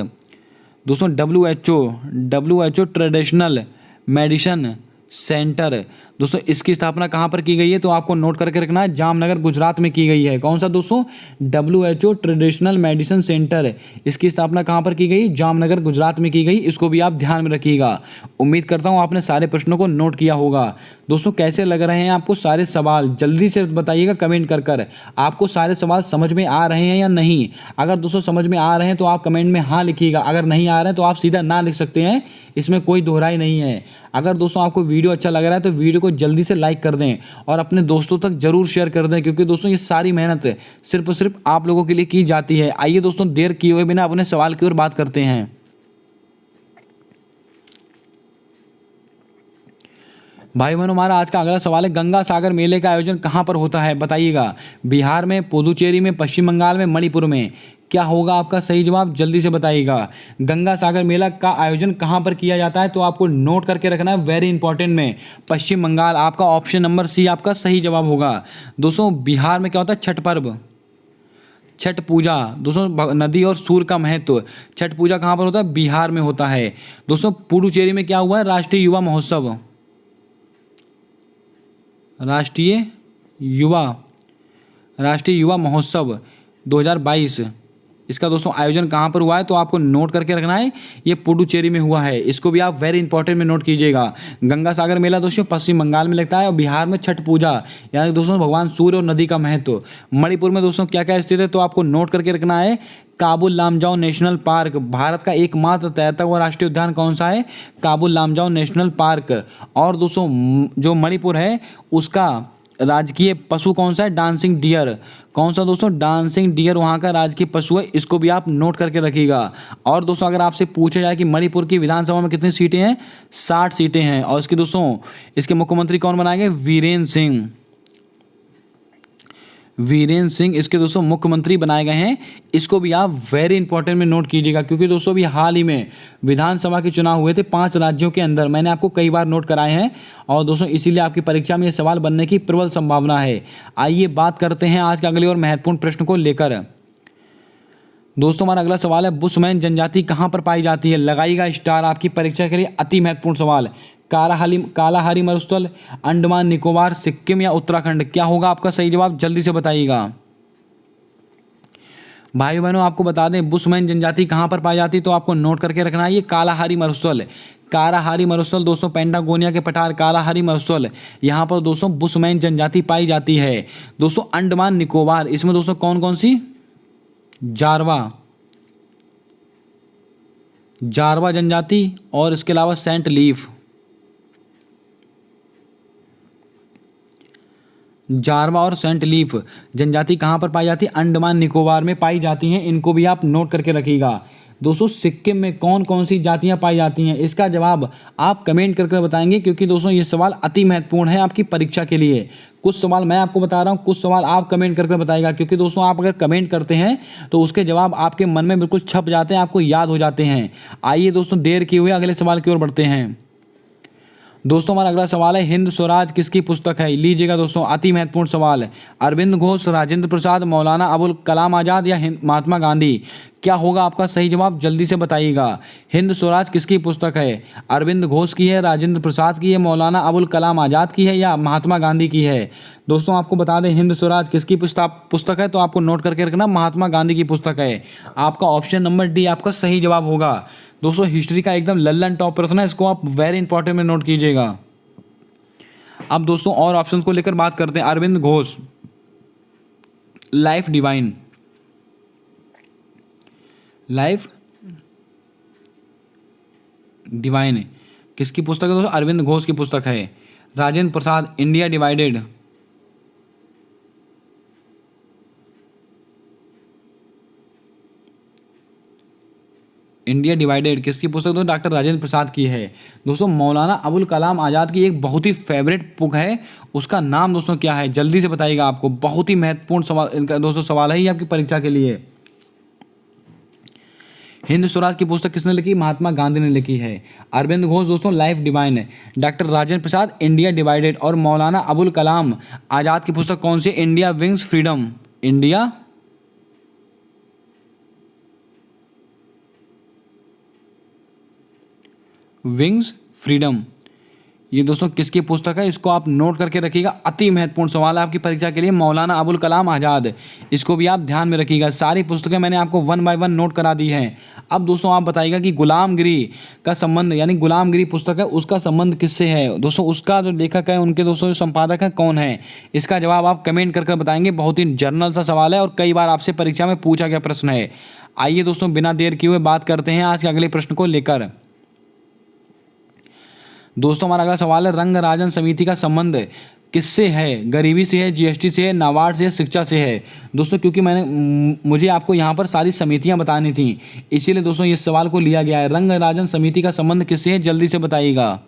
दोस्तों WHO ट्रेडिशनल मेडिसिन सेंटर दोस्तों इसकी स्थापना कहाँ पर की गई है, तो आपको नोट करके रखना है जामनगर गुजरात में की गई है। कौन सा दोस्तों, WHO ट्रेडिशनल मेडिसिन सेंटर, इसकी स्थापना कहाँ पर की गई, जामनगर गुजरात में की गई। इसको भी आप ध्यान में रखिएगा। उम्मीद करता हूँ आपने सारे प्रश्नों को नोट किया होगा। दोस्तों कैसे लग रहे हैं आपको सारे सवाल, जल्दी से बताइएगा कमेंट कर आपको सारे सवाल समझ में आ रहे हैं या नहीं। अगर दोस्तों समझ में आ रहे हैं तो आप कमेंट में हाँ लिखिएगा, अगर नहीं आ रहे हैं तो आप सीधा ना लिख सकते हैं, इसमें कोई दोहराई नहीं है। अगर दोस्तों आपको वीडियो अच्छा लग रहा है तो वीडियो को जल्दी से लाइक कर दें और अपने दोस्तों तक जरूर शेयर कर दें, क्योंकि दोस्तों ये सारी मेहनत सिर्फ और सिर्फ आप लोगों के लिए की जाती है। आइए दोस्तों देर किए हुए बिना अपने सवाल की ओर बात करते हैं। भाई बहनों हमारा आज का अगला सवाल है, गंगा सागर मेले का आयोजन कहाँ पर होता है, बताइएगा। बिहार में, पुदुचेरी में, पश्चिम बंगाल में, मणिपुर में। क्या होगा आपका सही जवाब, जल्दी से बताइएगा। गंगा सागर मेला का आयोजन कहाँ पर किया जाता है, तो आपको नोट करके रखना है, वेरी इंपॉर्टेंट में, पश्चिम बंगाल। आपका ऑप्शन नंबर सी आपका सही जवाब होगा। दोस्तों बिहार में क्या होता है, छठ पर्व, छठ पूजा दोस्तों, नदी और सूर्य का महत्व। छठ पूजा कहाँ पर होता है, बिहार में होता है। दोस्तों पुडुचेरी में क्या हुआ है, राष्ट्रीय युवा महोत्सव, राष्ट्रीय युवा महोत्सव 2022, इसका दोस्तों आयोजन कहाँ पर हुआ है, तो आपको नोट करके रखना है, ये पुडुचेरी में हुआ है। इसको भी आप वेरी इंपॉर्टेंट में नोट कीजिएगा। गंगा सागर मेला दोस्तों पश्चिम बंगाल में लगता है और बिहार में छठ पूजा यानी दोस्तों भगवान सूर्य और नदी का महत्व। मणिपुर में दोस्तों क्या क्या स्थित है, तो आपको नोट करके रखना है, काबुल लामजाओ नेशनल पार्क। भारत का एकमात्र तैरता हुआ राष्ट्रीय उद्यान कौन सा है, काबुल लामजाओ नेशनल पार्क। और दोस्तों जो मणिपुर है उसका राजकीय पशु कौन सा है, डांसिंग डियर। कौन सा दोस्तों, डांसिंग डियर वहाँ का राजकीय पशु है। इसको भी आप नोट करके रखिएगा। और दोस्तों अगर आपसे पूछा जाए कि मणिपुर की विधानसभा में कितनी सीटें हैं, 60 सीटें हैं। और इसके दोस्तों इसके मुख्यमंत्री कौन बनाए गए, वीरेंद्र सिंह इसके दोस्तों मुख्यमंत्री बनाए गए हैं। इसको भी आप वेरी इंपॉर्टेंट में नोट कीजिएगा, क्योंकि दोस्तों भी हाल ही में विधानसभा के चुनाव हुए थे 5 राज्यों के अंदर, मैंने आपको कई बार नोट कराए हैं। और दोस्तों इसीलिए आपकी परीक्षा में ये सवाल बनने की प्रबल संभावना है। आइए बात करते हैं आज के अगले और महत्वपूर्ण प्रश्न को लेकर। दोस्तों हमारा अगला सवाल है, बुशमैन जनजाति कहाँ पर पाई जाती है, लगाइएगा स्टार, आपकी परीक्षा के लिए अति महत्वपूर्ण सवाल। कालाहारी मरुस्थल, अंडमान निकोबार, सिक्किम या उत्तराखंड। क्या होगा आपका सही जवाब, जल्दी से बताइएगा। भाई बहनों आपको बता दें बुशमैन जनजाति कहाँ पर पाई जाती है, तो आपको नोट करके रखना है ये कालाहारी मरुस्थल। कालाहारी मरुस्थल दोस्तों पेंटागोनिया के पठार कालाहारी मरुस्थल, यहाँ पर दोस्तों बुशमैन जनजाति पाई जाती है। दोस्तों अंडमान निकोबार, इसमें दोस्तों कौन कौन सी, जारवा, जारवा जनजाति और इसके अलावा सेंट लीफ। जारवा और सेंट लीफ जनजाति कहाँ पर पाई जाती है, अंडमान निकोबार में पाई जाती हैं। इनको भी आप नोट करके रखिएगा। दोस्तों सिक्किम में कौन कौन सी जातियाँ पाई जाती हैं, इसका जवाब आप कमेंट करके बताएंगे, क्योंकि दोस्तों ये सवाल अति महत्वपूर्ण है आपकी परीक्षा के लिए। कुछ सवाल मैं आपको बता रहा हूँ, कुछ सवाल आप कमेंट करके बताएगा, क्योंकि दोस्तों आप अगर कमेंट करते हैं तो उसके जवाब आपके मन में बिल्कुल छप जाते हैं, आपको याद हो जाते हैं। आइए दोस्तों देर किए हुए अगले सवाल की ओर बढ़ते हैं। दोस्तों हमारा अगला सवाल है हिंद स्वराज किसकी पुस्तक है। लीजिएगा दोस्तों अति महत्वपूर्ण सवाल है। अरविंद घोष, राजेंद्र प्रसाद, मौलाना अबुल कलाम आज़ाद या महात्मा गांधी। क्या होगा आपका सही जवाब, जल्दी से बताइएगा। हिंद स्वराज किसकी पुस्तक है, अरविंद घोष की है, राजेंद्र प्रसाद की है, मौलाना अबुल कलाम आज़ाद की है या महात्मा गांधी की है। दोस्तों आपको बता दें हिंद स्वराज किसकी पुस्तक है, तो आपको नोट करके रखना महात्मा गांधी की पुस्तक है। आपका ऑप्शन नंबर डी आपका सही जवाब होगा। दोस्तों हिस्ट्री का एकदम लल्लन टॉप प्रश्न है, इसको आप वेरी इंपॉर्टेंट में नोट कीजिएगा। अब दोस्तों और ऑप्शंस को लेकर बात करते हैं। Arvind Ghosh life divine, life divine किसकी पुस्तक है दोस्तों, अरविंद घोष की पुस्तक है। Rajendra Prasad India divided, India divided किसकी पुस्तक, दोस्तों डॉक्टर राजेंद्र प्रसाद की है। दोस्तों मौलाना अबुल कलाम आज़ाद की एक बहुत ही फेवरेट बुक है, उसका नाम दोस्तों क्या है, जल्दी से बताइएगा। आपको बहुत ही महत्वपूर्ण सवाल इनका दोस्तों सवाल है ये आपकी परीक्षा के लिए। हिंद स्वराज की पुस्तक किसने लिखी, महात्मा गांधी ने लिखी है। अरविंद घोष दोस्तों लाइफ डिवाइन है, doctor Rajendra Prasad India divided और मौलाना अबुल कलाम आज़ाद की पुस्तक कौन सी, India wins freedom, India wins freedom. ये दोस्तों किसकी पुस्तक है, इसको आप नोट करके रखिएगा। अति महत्वपूर्ण सवाल है आपकी परीक्षा के लिए, मौलाना अबुल कलाम आज़ाद, इसको भी आप ध्यान में रखिएगा। सारी पुस्तकें मैंने आपको 1 बाय 1 नोट करा दी हैं। अब दोस्तों आप बताइएगा कि गुलामगिरी का संबंध, यानी गुलामगिरी पुस्तक है उसका संबंध किससे है। दोस्तों उसका जो लेखक है, उनके दोस्तों जो संपादक है कौन है, इसका जवाब आप कमेंट करके बताएंगे। बहुत ही जर्नल सा सवाल है और कई बार आपसे परीक्षा में पूछा गया प्रश्न है। आइए दोस्तों बिना देर किए हुए बात करते हैं आज के अगले प्रश्न को लेकर। दोस्तों हमारा अगला सवाल है रंग राजन समिति का संबंध किससे है, गरीबी से है, जीएसटी से है, नाबार्ड से है, शिक्षा से है। दोस्तों क्योंकि मुझे आपको यहाँ पर सारी समितियाँ बतानी थी, इसीलिए दोस्तों इस सवाल को लिया गया है। रंग राजन समिति का संबंध किससे है, जल्दी से बताइएगा।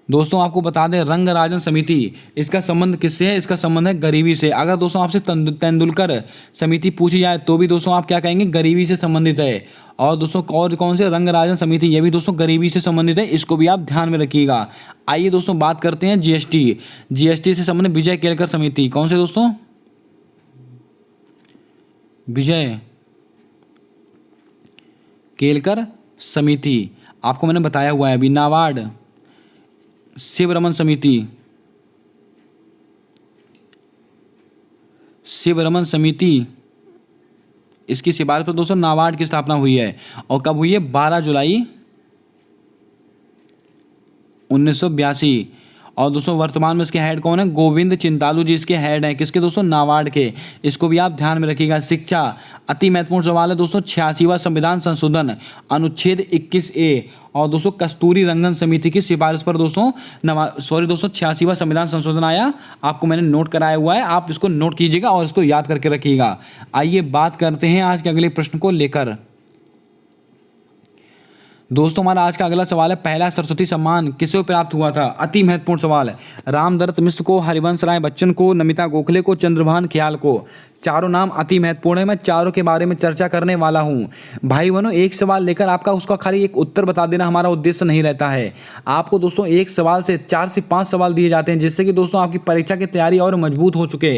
दोस्तों आपको बता दें रंग राजन समिति इसका संबंध किससे है, इसका संबंध है गरीबी से। अगर दोस्तों आपसे तेंदुलकर समिति पूछी जाए तो भी दोस्तों आप क्या कहेंगे, गरीबी से संबंधित है। और दोस्तों कौन से रंग राजन समिति, ये भी दोस्तों गरीबी से संबंधित है, इसको भी आप ध्यान में रखिएगा। आइए दोस्तों बात करते हैं जीएसटी से संबंधित विजय केलकर समिति, कौन से दोस्तों, विजय केलकर समिति। आपको मैंने बताया हुआ है अभी। नाबार्ड शिवरमन समिति, इसकी सिफारिश पर दोस्तों नाबार्ड की स्थापना हुई है। और कब हुई है, 12 जुलाई 1982। और दोस्तों वर्तमान में इसके हेड कौन है, गोविंद चिंतालू जी इसके हेड हैं, किसके दोस्तों, नाबार्ड के। इसको भी आप ध्यान में रखिएगा। शिक्षा अति महत्वपूर्ण सवाल है दोस्तों, 86वां संविधान संशोधन अनुच्छेद 21A और दोस्तों कस्तूरी रंगन समिति की सिफारिश पर दोस्तों 86वां संविधान संशोधन आया, आपको मैंने नोट कराया हुआ है, आप इसको नोट कीजिएगा और इसको याद करके रखिएगा। आइए बात करते हैं आज के अगले प्रश्न को लेकर। दोस्तों हमारा आज का अगला सवाल है पहला सरस्वती सम्मान किसे प्राप्त हुआ था, अति महत्वपूर्ण सवाल है। रामदत्त मिश्र को, हरिवंश राय बच्चन को, नमिता गोखले को, चंद्रभान ख्याल को। चारों नाम अति महत्वपूर्ण है, मैं चारों के बारे में चर्चा करने वाला हूं। भाई बहनों एक सवाल लेकर आपका उसका खाली एक उत्तर बता देना हमारा उद्देश्य नहीं रहता है। आपको दोस्तों एक सवाल से 4 से 5 सवाल दिए जाते हैं, जिससे कि दोस्तों आपकी परीक्षा की तैयारी और मजबूत हो चुके।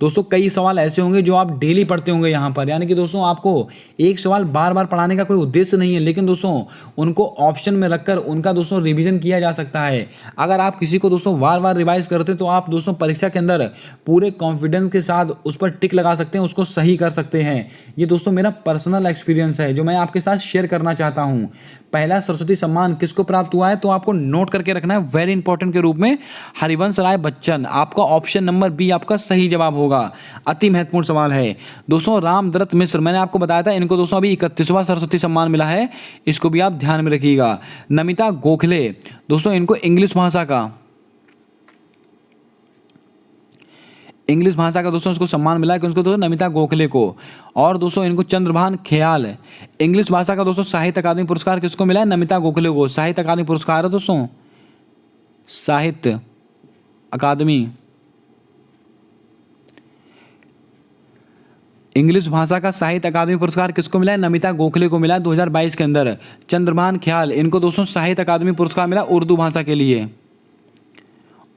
दोस्तों कई सवाल ऐसे होंगे जो आप डेली पढ़ते होंगे यहाँ पर, यानी कि दोस्तों आपको एक सवाल बार बार पढ़ाने का कोई उद्देश्य नहीं है, लेकिन दोस्तों उनको ऑप्शन में रखकर उनका दोस्तों रिवीजन किया जा सकता है। अगर आप किसी को दोस्तों बार बार रिवाइज करते तो आप दोस्तों परीक्षा के अंदर पूरे कॉन्फिडेंस के साथ उस पर टिक लगा लगा सकते हैं, उसको सही कर सकते हैं। ये दोस्तों मेरा पर्सनल एक्सपीरियंस है जो मैं आपके साथ शेयर करना चाहता हूँ। पहला सरस्वती सम्मान किसको प्राप्त हुआ है तो आपको नोट करके रखना है वेरी इंपॉर्टेंट के रूप में, हरिवंश राय बच्चन। आपका ऑप्शन नंबर बी आपका सही जवाब होगा। अति महत्वपूर्ण सवाल है दोस्तों। रामदत्त मिश्र, मैंने आपको बताया था इनको दोस्तों अभी 31वां सरस्वती सम्मान मिला है, इसको भी आप ध्यान में रखिएगा। नमिता गोखले दोस्तों, इनको इंग्लिश भाषा का दोस्तों इसको सम्मान मिला है, उनको दोस्तों नमिता गोखले को। और दोस्तों इनको चंद्रभान ख्याल इंग्लिश भाषा का दोस्तों साहित्य अकादमी पुरस्कार किसको मिला है, नमिता गोखले को। साहित्य अकादमी पुरस्कार है दोस्तों, साहित्य अकादमी इंग्लिश भाषा का साहित्य अकादमी पुरस्कार किसको मिला है, नमिता गोखले को मिला है 2022 के अंदर। चंद्रभान ख्याल, इनको दोस्तों साहित्य अकादमी पुरस्कार मिला उर्दू भाषा के लिए।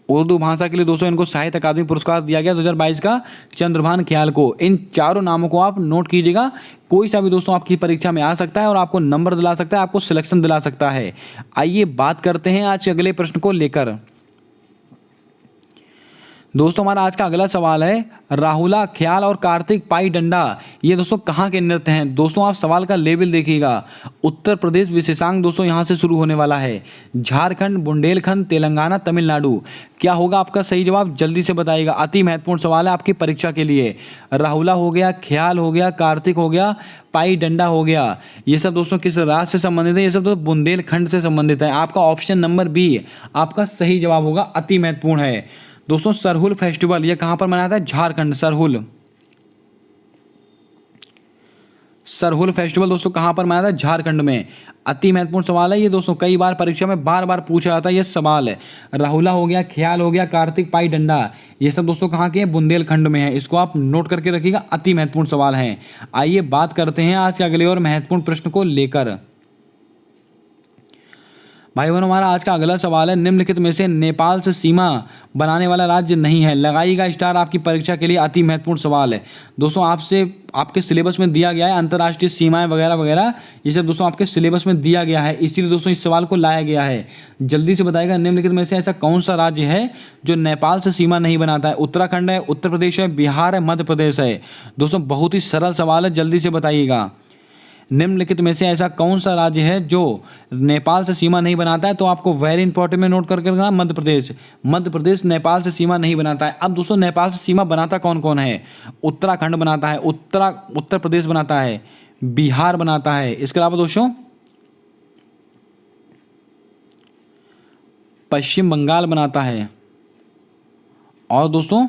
उर्दू भाषा के लिए दोस्तों इनको साहित्य अकादमी पुरस्कार दिया गया 2022 का, चंद्रभान ख्याल को। इन चारों नामों को आप नोट कीजिएगा। कोई सा भी दोस्तों आपकी परीक्षा में आ सकता है और आपको नंबर दिला सकता है, आपको सिलेक्शन दिला सकता है। आइए बात करते हैं आज के अगले प्रश्न को लेकर। दोस्तों हमारा आज का अगला सवाल है, राहुला ख्याल और कार्तिक पाई डंडा ये दोस्तों कहाँ के नृत्य हैं। दोस्तों आप सवाल का लेवल देखिएगा। उत्तर प्रदेश विशेषांक दोस्तों यहाँ से शुरू होने वाला है। झारखंड, बुंदेलखंड, तेलंगाना, तमिलनाडु। क्या होगा आपका सही जवाब, जल्दी से बताइएगा। अति महत्वपूर्ण सवाल है आपकी परीक्षा के लिए। राहुला हो गया, ख्याल हो गया, कार्तिक हो गया, पाई डंडा हो गया, ये सब दोस्तों किस राज्य से संबंधित है, ये सब दोस्तों बुंदेलखंड से संबंधित है। आपका ऑप्शन नंबर बी आपका सही जवाब होगा, अति महत्वपूर्ण है। दोस्तों सरहुल फेस्टिवल ये कहां पर मनाया था, झारखंड। सरहुल फेस्टिवल दोस्तों कहां पर मनाया था, झारखंड में। अति महत्वपूर्ण सवाल है ये दोस्तों, कई बार परीक्षा में बार बार पूछा जाता है ये सवाल है। राहुला हो गया, ख्याल हो गया, कार्तिक पाई डंडा, ये सब दोस्तों कहाँ के हैं, बुंदेलखंड में है। इसको आप नोट करके रखिएगा, अति महत्वपूर्ण सवाल है। आइए बात करते हैं आज के अगले और महत्वपूर्ण प्रश्न को लेकर। भाई बहनों हमारा आज का अगला सवाल है, निम्नलिखित में से नेपाल से सीमा बनाने वाला राज्य नहीं है। लगाइएगा स्टार, आपकी परीक्षा के लिए अति महत्वपूर्ण सवाल है। दोस्तों आपसे आपके सिलेबस में दिया गया है अंतर्राष्ट्रीय सीमाएं वगैरह वगैरह, ये सब दोस्तों आपके सिलेबस में दिया गया है, इसीलिए दोस्तों इस सवाल को लाया गया है। जल्दी से बताइएगा निम्नलिखित में से ऐसा कौन सा राज्य है जो नेपाल से सीमा नहीं बनाता है। उत्तराखंड है, उत्तर प्रदेश है, बिहार है, मध्य प्रदेश है। दोस्तों बहुत ही सरल सवाल है, जल्दी से बताइएगा। निम्नलिखित में से ऐसा कौन सा राज्य है जो नेपाल से सीमा नहीं बनाता है, तो आपको वेरी इंपॉर्टेंट में नोट करके रखना, मध्य प्रदेश। मध्य प्रदेश नेपाल से सीमा नहीं बनाता है। अब दोस्तों नेपाल से सीमा बनाता कौन कौन है, उत्तराखंड बनाता है, उत्तर प्रदेश बनाता है, बिहार बनाता है, इसके अलावा दोस्तों पश्चिम बंगाल बनाता है, और दोस्तों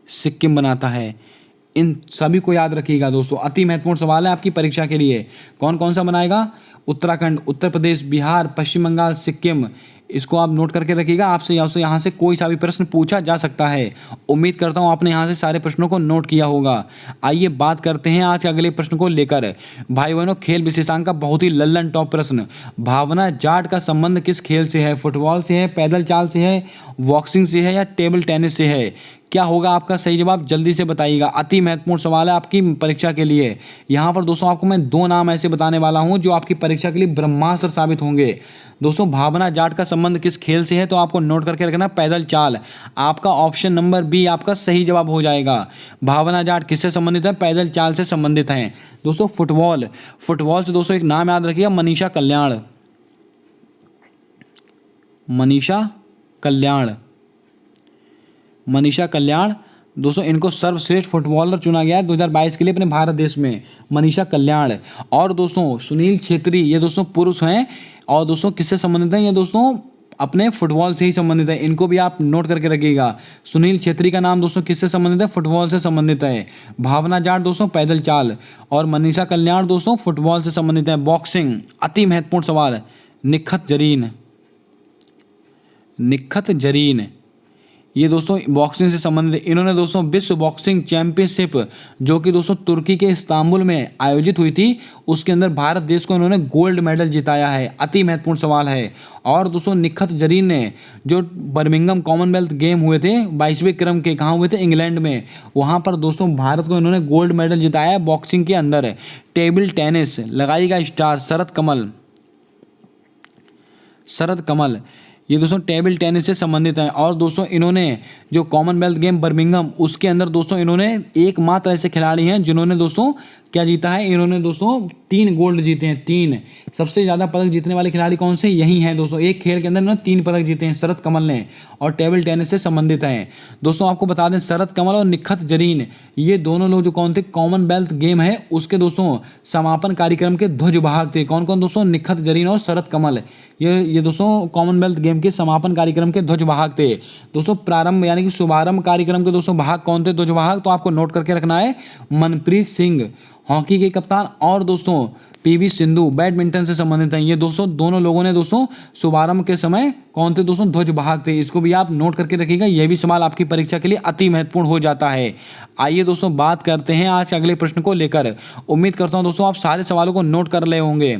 सिक्किम बनाता है। इन सभी को याद रखिएगा दोस्तों, अति महत्वपूर्ण सवाल है आपकी परीक्षा के लिए। कौन कौन सा बनाएगा, उत्तराखंड, उत्तर प्रदेश, बिहार, पश्चिम बंगाल, सिक्किम, इसको आप नोट करके रखिएगा। आपसे यहाँ से कोई सा भी प्रश्न पूछा जा सकता है। उम्मीद करता हूँ आपने यहाँ से सारे प्रश्नों को नोट किया होगा। आइए बात करते हैं आज के अगले प्रश्न को लेकर। भाई बहनों खेल विशेषांक का बहुत ही लल्लन टॉप प्रश्न, भावना जाट का संबंध किस खेल से है, फुटबॉल से है, पैदल चाल से है, बॉक्सिंग से है, या टेबल टेनिस से है। क्या होगा आपका सही जवाब, जल्दी से बताइएगा। अति महत्वपूर्ण सवाल है आपकी परीक्षा के लिए। यहाँ पर दोस्तों आपको मैं दो नाम ऐसे बताने वाला हूँ जो आपकी परीक्षा के लिए ब्रह्मास्त्र साबित होंगे। दोस्तों भावना जाट का संबंध किस खेल से है, तो आपको नोट करके रखना पैदल चाल। आपका ऑप्शन नंबर बी आपका सही जवाब हो जाएगा। भावना जाट किससे संबंधित है, पैदल चाल से संबंधित हैं। दोस्तों फुटबॉल से दोस्तों एक नाम याद रखिएगा, मनीषा कल्याण। मनीषा कल्याण दोस्तों, इनको सर्वश्रेष्ठ फुटबॉलर चुना गया है 2022 के लिए अपने भारत देश में, मनीषा कल्याण। और दोस्तों सुनील छेत्री, ये दोस्तों पुरुष हैं, और दोस्तों किससे संबंधित हैं, ये दोस्तों अपने फुटबॉल से ही संबंधित है। इनको भी आप नोट करके रखिएगा। सुनील छेत्री का नाम दोस्तों किससे संबंधित है, फुटबॉल से संबंधित है। भावना जाट दोस्तों पैदल चाल, और मनीषा कल्याण दोस्तों फुटबॉल से संबंधित है। बॉक्सिंग, अति महत्वपूर्ण सवाल, निखत जरीन, ये दोस्तों बॉक्सिंग से संबंधित। इन्होंने दोस्तों विश्व बॉक्सिंग चैंपियनशिप जो कि दोस्तों तुर्की के इस्तांबुल में आयोजित हुई थी, उसके अंदर भारत देश को इन्होंने गोल्ड मेडल जिताया है। अति महत्वपूर्ण सवाल है। और दोस्तों निखत जरीन ने जो बर्मिंघम कॉमनवेल्थ गेम हुए थे 22वें क्रम के, कहाँ हुए थे, इंग्लैंड में, वहाँ पर दोस्तों भारत को इन्होंने गोल्ड मेडल जिताया है बॉक्सिंग के अंदर। टेबल टेनिस, लगाइएगा स्टार, शरद कमल, ये दोस्तों टेबल टेनिस से संबंधित है। और दोस्तों इन्होंने जो कॉमनवेल्थ गेम बर्मिंघम उसके अंदर दोस्तों इन्होंने एकमात्र ऐसे खिलाड़ी हैं जिन्होंने दोस्तों क्या जीता है, इन्होंने दोस्तों 3 गोल्ड जीते हैं। 3 सबसे ज़्यादा पदक जीतने वाले खिलाड़ी कौन से, यही हैं दोस्तों। एक खेल के अंदर इन्होंने 3 पदक जीते हैं शरत कमल ने, और टेबल टेनिस से संबंधित हैं। दोस्तों आपको बता दें शरत कमल और निखत जरीन ये दोनों लोग जो कौन थे, कॉमनवेल्थ गेम है उसके दोस्तों समापन कार्यक्रम के ध्वजवाहक थे। कौन कौन दोस्तों, निखत जरीन और शरत कमल, ये दोस्तों कॉमनवेल्थ गेम के समापन कार्यक्रम के ध्वजवाहक थे। दोस्तों प्रारंभ यानी कि शुभारंभ कार्यक्रम के दोस्तों वाहक कौन थे, ध्वजवाहक, तो आपको नोट करके रखना है मनप्रीत सिंह हॉकी के कप्तान, और दोस्तों पीवी सिंधु बैडमिंटन से संबंधित हैं। ये दोस्तों दोनों लोगों ने दोस्तों शुभारंभ के समय कौन थे दोस्तों, ध्वजवाहक थे। इसको भी आप नोट करके रखिएगा, यह भी सवाल आपकी परीक्षा के लिए अति महत्वपूर्ण हो जाता है। आइए दोस्तों बात करते हैं आज अगले प्रश्न को लेकर। उम्मीद करता हूं दोस्तों आप सारे सवालों को नोट कर ले होंगे।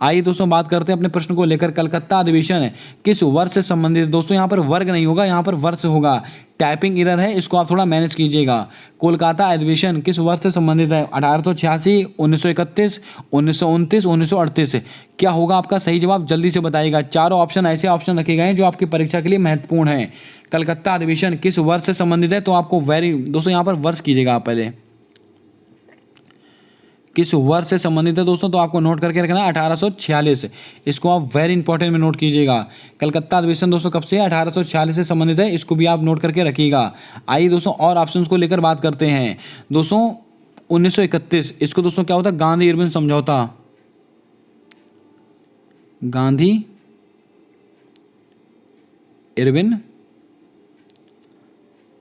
आइए दोस्तों बात करते हैं अपने प्रश्न को लेकर। कलकत्ता अधिवेशन किस वर्ष से संबंधित, दोस्तों यहाँ पर वर्ग नहीं होगा, यहाँ पर वर्ष होगा। टाइपिंग एरर है, इसको आप थोड़ा मैनेज कीजिएगा। कोलकाता अधिवेशन किस वर्ष से संबंधित है, 1886, 1931, 1929, 1938। क्या होगा आपका सही जवाब, जल्दी से बताइएगा। चारों ऑप्शन ऐसे ऑप्शन रखे गए हैं जो आपकी परीक्षा के लिए महत्वपूर्ण है। कलकत्ता अधिवेशन किस वर्ष से संबंधित है, तो आपको दोस्तों यहाँ पर वर्ष कीजिएगा आप पहले, किस वर्ष से संबंधित है दोस्तों, तो आपको नोट करके रखना है 1846। इसको आप वेरी इंपॉर्टेंट में नोट कीजिएगा। कलकत्ता अधिवेशन दोस्तों कब से है, 1846 से संबंधित है, इसको भी आप नोट करके रखिएगा। आइए दोस्तों और ऑप्शंस को लेकर बात करते हैं। दोस्तों 1931, इसको दोस्तों क्या होता है, गांधी इरविन समझौता, गांधी इरविन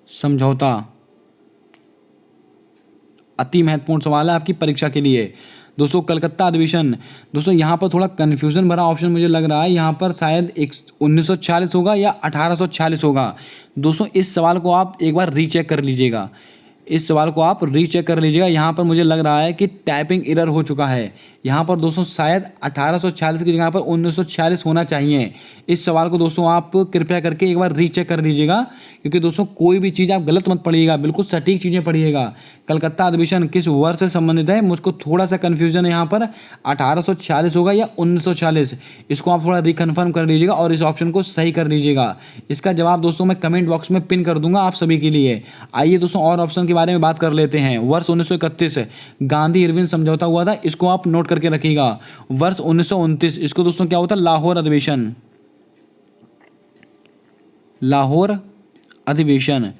समझौता, अति महत्वपूर्ण सवाल है आपकी परीक्षा के लिए। दोस्तों कलकत्ता अधिवेशन, दोस्तों यहाँ पर थोड़ा कन्फ्यूजन भरा ऑप्शन मुझे लग रहा है, यहाँ पर शायद 1946 होगा या 1846 होगा। दोस्तों इस सवाल को आप एक बार रीचेक कर लीजिएगा, इस सवाल को आप रीचेक कर लीजिएगा। यहाँ पर मुझे लग रहा है कि टाइपिंग एरर हो चुका है। यहाँ पर दोस्तों शायद 1846 की जगह पर 1946 होना चाहिए। इस सवाल को दोस्तों आप कृपया करके एक बार रीचेक कर लीजिएगा, क्योंकि दोस्तों कोई भी चीज़ आप गलत मत पढ़िएगा, बिल्कुल सटीक चीज़ें पढ़िएगा। कलकत्ता अधिवेशन किस वर्ष से संबंधित है, मुझको थोड़ा सा कन्फ्यूजन है यहाँ पर, 1846 होगा या 1946, इसको आप थोड़ा रिकन्फर्म कर लीजिएगा और इस ऑप्शन को सही कर लीजिएगा। इसका जवाब दोस्तों मैं कमेंट बॉक्स में पिन कर दूंगा आप सभी के लिए। आइए दोस्तों और ऑप्शन के बारे में बात कर लेते हैं। वर्ष 1931 गांधी इरविन समझौता हुआ था, इसको आप नोट करके रखिएगा। वर्ष 1929, इसको दोस्तों क्या होता है, लाहौर अधिवेशन, लाहौर अधिवेशन,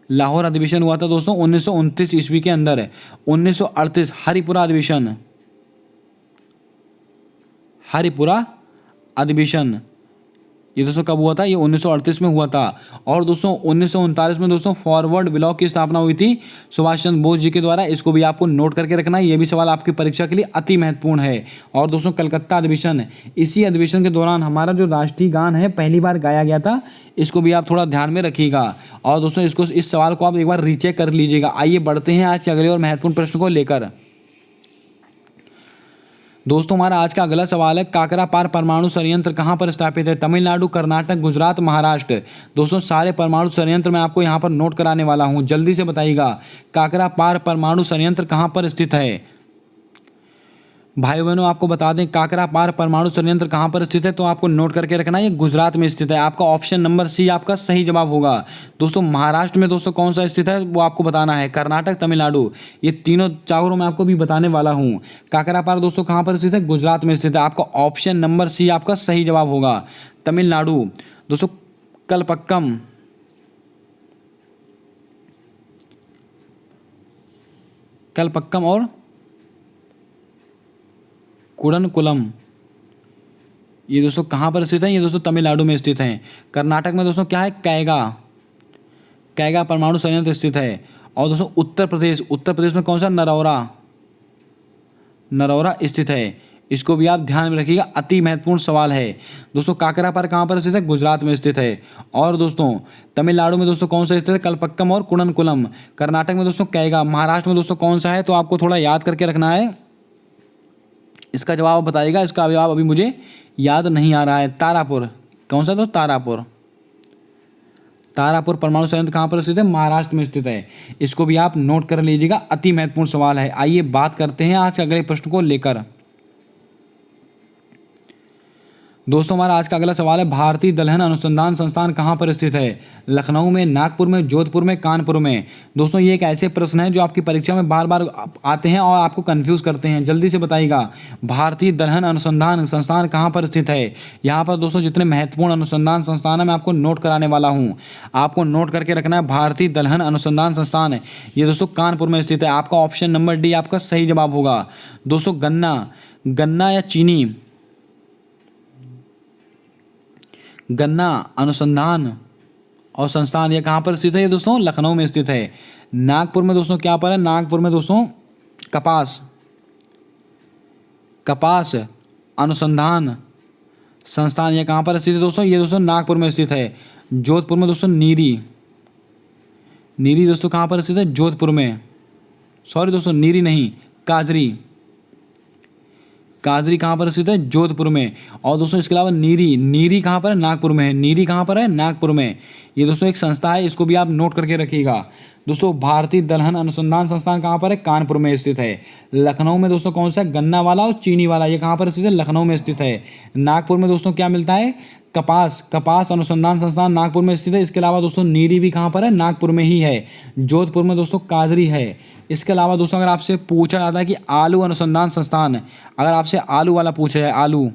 लाहौर अधिवेशन हुआ था दोस्तों 1929 ईस्वी के अंदर। 1938 हरिपुरा अधिवेशन, हरिपुरा अधिवेशन, ये दोस्तों कब हुआ था, ये 1938 में हुआ था। और दोस्तों 1939 में दोस्तों फॉरवर्ड ब्लॉक की स्थापना हुई थी सुभाष चंद्र बोस जी के द्वारा, इसको भी आपको नोट करके रखना है, ये भी सवाल आपकी परीक्षा के लिए अति महत्वपूर्ण है। और दोस्तों कलकत्ता अधिवेशन, इसी अधिवेशन के दौरान हमारा जो राष्ट्रीय गान है पहली बार गाया गया था, इसको भी आप थोड़ा ध्यान में रखिएगा। और दोस्तों इस सवाल को आप एक बार रीचेक कर लीजिएगा। आइए बढ़ते हैं आज के अगले और महत्वपूर्ण प्रश्न को लेकर। दोस्तों हमारा आज का अगला सवाल है, काकरापार परमाणु संयंत्र कहाँ पर स्थापित है, तमिलनाडु, कर्नाटक, गुजरात, महाराष्ट्र। दोस्तों सारे परमाणु संयंत्र मैं आपको यहाँ पर नोट कराने वाला हूँ, जल्दी से बताइएगा काकरापार परमाणु संयंत्र कहाँ पर स्थित है। भाई बहनों आपको बता दें काकरापार परमाणु संयंत्र कहाँ पर स्थित है, तो आपको नोट करके रखना है, ये गुजरात में स्थित है। आपका ऑप्शन नंबर सी आपका सही जवाब होगा। दोस्तों महाराष्ट्र में दोस्तों कौन सा स्थित है वो आपको बताना है, कर्नाटक, तमिलनाडु, ये तीनों चारों मैं आपको भी बताने वाला हूँ। काकरापार दोस्तों कहाँ पर स्थित है, गुजरात में स्थित है। आपका ऑप्शन नंबर सी आपका सही जवाब होगा, तमिलनाडु। दोस्तों कलपक्कम, कलपक्कम और कुडनकुलम, ये दोस्तों कहाँ पर स्थित है, ये दोस्तों तमिलनाडु में स्थित हैं। कर्नाटक में दोस्तों क्या है, कैगा, कैगा परमाणु संयंत्र स्थित है। और दोस्तों उत्तर प्रदेश में कौन सा, नरौरा, नरौरा स्थित है। इसको भी आप ध्यान में रखिएगा, अति महत्वपूर्ण सवाल है। दोस्तों काकरापार कहाँ पर स्थित है, गुजरात में स्थित है। और दोस्तों तमिलनाडु में दोस्तों कौन सा स्थित है, कलपक्कम और कुडनकुलम। कर्नाटक में दोस्तों कैगा। महाराष्ट्र में दोस्तों कौन सा है, तो आपको थोड़ा याद करके रखना है, इसका जवाब बताइएगा। इसका जवाब अभी मुझे याद नहीं आ रहा है। तारापुर, कौन सा, तो तारापुर, तारापुर परमाणु संयंत्र कहाँ पर स्थित है, महाराष्ट्र में स्थित है। इसको भी आप नोट कर लीजिएगा, अति महत्वपूर्ण सवाल है। आइए बात करते हैं आज के अगले प्रश्न को लेकर। दोस्तों हमारा आज का अगला सवाल है, भारतीय दलहन अनुसंधान संस्थान कहाँ पर स्थित है? लखनऊ में, नागपुर में, जोधपुर में, कानपुर में? दोस्तों ये एक ऐसे प्रश्न है जो आपकी परीक्षा में बार बार आते हैं और आपको कंफ्यूज करते हैं। जल्दी से बताइएगा, भारतीय दलहन अनुसंधान संस्थान कहाँ पर स्थित है? यहाँ पर दोस्तों जितने महत्वपूर्ण अनुसंधान संस्थान है मैं आपको नोट कराने वाला हूँ, आपको नोट करके रखना है। भारतीय दलहन अनुसंधान संस्थान है ये दोस्तों कानपुर में स्थित है। आपका ऑप्शन नंबर डी आपका सही जवाब होगा। दोस्तों गन्ना या चीनी, गन्ना अनुसंधान और संस्थान ये कहाँ पर स्थित है? ये दोस्तों लखनऊ में स्थित है। नागपुर में दोस्तों क्या पर है? नागपुर में दोस्तों कपास अनुसंधान संस्थान ये कहाँ पर स्थित है दोस्तों? ये दोस्तों नागपुर में स्थित है। जोधपुर में दोस्तों नीरी दोस्तों कहाँ पर स्थित है? जोधपुर में। सॉरी दोस्तों, नीरी नहीं, काजरी कहाँ पर स्थित है? जोधपुर में। और दोस्तों इसके अलावा नीरी कहाँ पर है? नागपुर में है। नीरी कहाँ पर है? नागपुर में। ये दोस्तों एक संस्था है, इसको भी आप नोट करके रखिएगा। दोस्तों भारतीय दलहन अनुसंधान संस्थान कहाँ पर है? कानपुर में स्थित है। लखनऊ में दोस्तों कौन सा? गन्ना वाला और चीनी वाला, ये कहाँ पर स्थित है? लखनऊ में स्थित है। नागपुर में दोस्तों क्या मिलता है? कपास अनुसंधान संस्थान नागपुर में स्थित है। इसके अलावा दोस्तों नीरी भी कहाँ पर है? नागपुर में ही है। जोधपुर में दोस्तों काजरी है। इसके अलावा दोस्तों अगर आपसे पूछा जाता है कि आलू अनुसंधान संस्थान, अगर आपसे आलू वाला पूछा जाए आलू,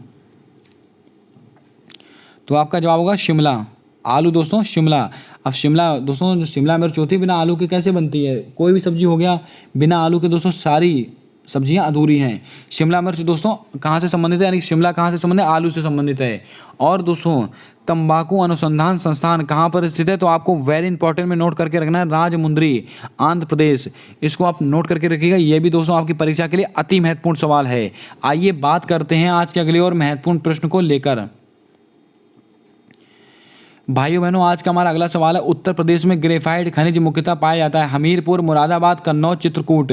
तो आपका जवाब होगा शिमला। आलू दोस्तों शिमला। अब शिमला दोस्तों, जो शिमला मिर्च होती है बिना आलू के कैसे बनती है? कोई भी सब्जी हो गया बिना आलू के दोस्तों सारी सब्जियां अधूरी हैं। शिमला मिर्च दोस्तों कहाँ से संबंधित है? यानी शिमला कहाँ से संबंधित है? आलू से संबंधित है। और दोस्तों तंबाकू अनुसंधान संस्थान कहाँ पर स्थित है? तो आपको वेरी इंपॉर्टेंट में नोट करके रखना है, राजमुंद्री, आंध्र प्रदेश। इसको आप नोट करके रखिएगा, ये भी दोस्तों आपकी परीक्षा के लिए अति महत्वपूर्ण सवाल है। आइए बात करते हैं आज के अगले और महत्वपूर्ण प्रश्न को लेकर। भाइयों बहनों आज का हमारा अगला सवाल है, उत्तर प्रदेश में ग्रेफाइट खनिज मुख्यतः पाया जाता है हमीरपुर, मुरादाबाद, कन्नौज, चित्रकूट।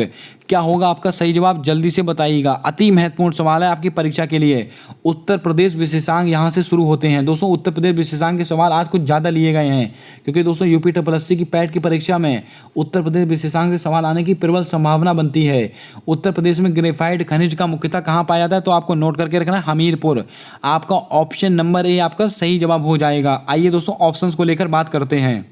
क्या होगा आपका सही जवाब? जल्दी से बताइएगा, अति महत्वपूर्ण सवाल है आपकी परीक्षा के लिए। उत्तर प्रदेश विशेषांक यहाँ से शुरू होते हैं दोस्तों। उत्तर प्रदेश विशेषांक के सवाल आज कुछ ज़्यादा लिए गए हैं क्योंकि दोस्तों यूपी SSC की पैट की परीक्षा में उत्तर प्रदेश विशेषांक से सवाल आने की प्रबल संभावना बनती है। उत्तर प्रदेश में ग्रेफाइट खनिज का मुख्यतः कहाँ पाया जाता है? तो आपको नोट करके रखना है हमीरपुर। आपका ऑप्शन नंबर ए आपका सही जवाब हो जाएगा। आइए दोस्तों ऑप्शंस को लेकर बात करते हैं।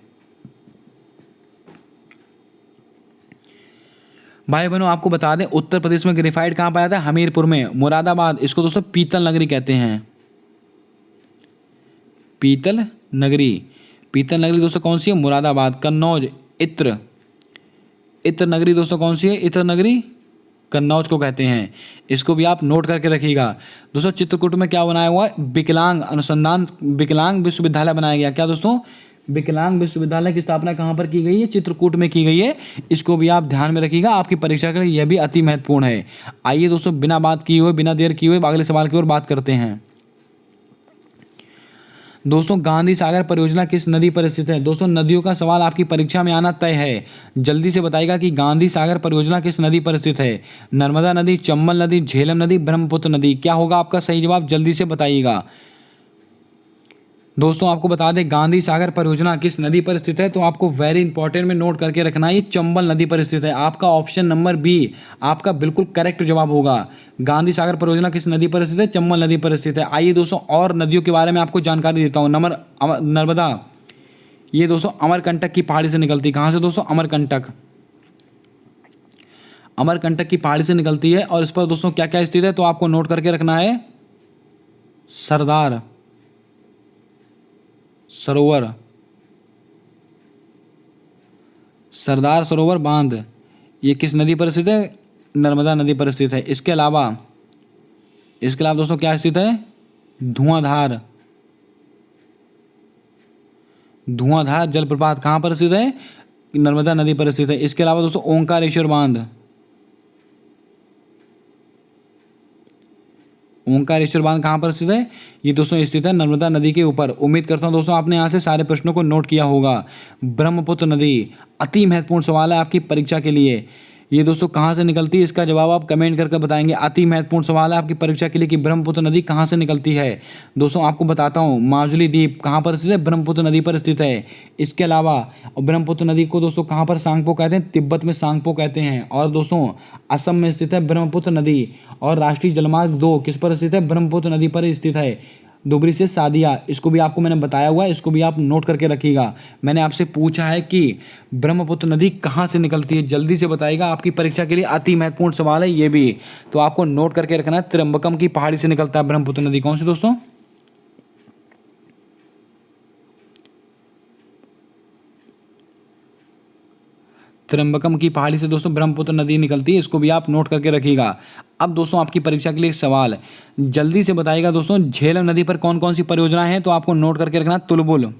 भाई बहनों आपको बता दें, उत्तर प्रदेश में ग्रेफाइट कहाँ पाया जाता है? हमीरपुर में। मुरादाबाद, इसको दोस्तों पीतल नगरी कहते हैं। पीतल नगरी दोस्तों कौन सी है? मुरादाबाद। कन्नौज, इत्र नगरी दोस्तों कौन सी है? इत्र नगरी कन्नौज को कहते हैं। इसको भी आप नोट करके रखिएगा। दोस्तों चित्रकूट में क्या बनाया हुआ है? विकलांग विश्वविद्यालय बनाया गया। क्या दोस्तों? विकलांग विश्वविद्यालय की स्थापना कहाँ पर की गई है? चित्रकूट में की गई है। इसको भी आप ध्यान में रखिएगा, आपकी परीक्षा के लिए यह भी अति महत्वपूर्ण है। आइए दोस्तों बिना देर किए हुए अगले सवाल की ओर बात करते हैं। दोस्तों गांधी सागर परियोजना किस नदी पर स्थित है? दोस्तों नदियों का सवाल आपकी परीक्षा में आना तय है। जल्दी से बताइएगा कि गांधी सागर परियोजना किस नदी पर स्थित है? नर्मदा नदी, चंबल नदी, झेलम नदी, ब्रह्मपुत्र नदी। क्या होगा आपका सही जवाब? जल्दी से बताइएगा। दोस्तों आपको बता दें गांधी सागर परियोजना किस नदी पर स्थित है, तो आपको वेरी इंपॉर्टेंट में नोट करके रखना है, ये चंबल नदी पर स्थित है। आपका ऑप्शन नंबर बी आपका बिल्कुल करेक्ट जवाब होगा। गांधी सागर परियोजना किस नदी पर स्थित है? चंबल नदी पर स्थित है। आइए दोस्तों और नदियों के बारे में आपको जानकारी देता हूँ। नर्मदा, ये दोस्तों अमरकंटक की पहाड़ी से निकलती है। कहाँ से दोस्तों? अमरकंटक की पहाड़ी से निकलती है। और इस पर दोस्तों क्या क्या स्थित है, तो आपको नोट करके रखना है सरदार सरोवर बांध। ये किस नदी पर स्थित है? नर्मदा नदी पर स्थित है। इसके अलावा दोस्तों क्या स्थित है? धुआंधार जलप्रपात कहाँ पर स्थित है? नर्मदा नदी पर स्थित है। इसके अलावा दोस्तों ओंकारेश्वर बांध कहाँ पर स्थित है? ये दोस्तों स्थित है नर्मदा नदी के ऊपर। उम्मीद करता हूँ दोस्तों आपने यहाँ से सारे प्रश्नों को नोट किया होगा। ब्रह्मपुत्र नदी अति महत्वपूर्ण सवाल है आपकी परीक्षा के लिए। ये दोस्तों कहाँ से निकलती है, इसका जवाब आप कमेंट करके बताएंगे। अति महत्वपूर्ण सवाल है आपकी परीक्षा के लिए कि ब्रह्मपुत्र नदी कहाँ से निकलती है। दोस्तों आपको बताता हूँ, माजुली द्वीप कहाँ पर स्थित है? ब्रह्मपुत्र नदी पर स्थित है। इसके अलावा ब्रह्मपुत्र नदी को दोस्तों कहाँ पर सांगपो कहते हैं? तिब्बत में सांगपो कहते हैं। और दोस्तों असम में स्थित है ब्रह्मपुत्र नदी। और राष्ट्रीय जलमार्ग 2 किस पर स्थित है? ब्रह्मपुत्र नदी पर स्थित है। दुबरी से सादिया, इसको भी आपको मैंने बताया हुआ है, इसको भी आप नोट करके रखिएगा। मैंने आपसे पूछा है कि ब्रह्मपुत्र नदी कहाँ से निकलती है, जल्दी से बताइएगा, आपकी परीक्षा के लिए अति महत्वपूर्ण सवाल है ये भी, तो आपको नोट करके रखना है। त्रिम्बकम की पहाड़ी से निकलता है ब्रह्मपुत्र नदी, कौन सी दोस्तों? त्रिम्बकम की पहाड़ी से दोस्तों ब्रह्मपुत्र नदी निकलती है, इसको भी आप नोट करके रखिएगा। अब दोस्तों आपकी परीक्षा के लिए एक सवाल, जल्दी से बताइएगा दोस्तों, झेलम नदी पर कौन कौन सी परियोजनाएं हैं, तो आपको नोट करके रखना। तुलबुल,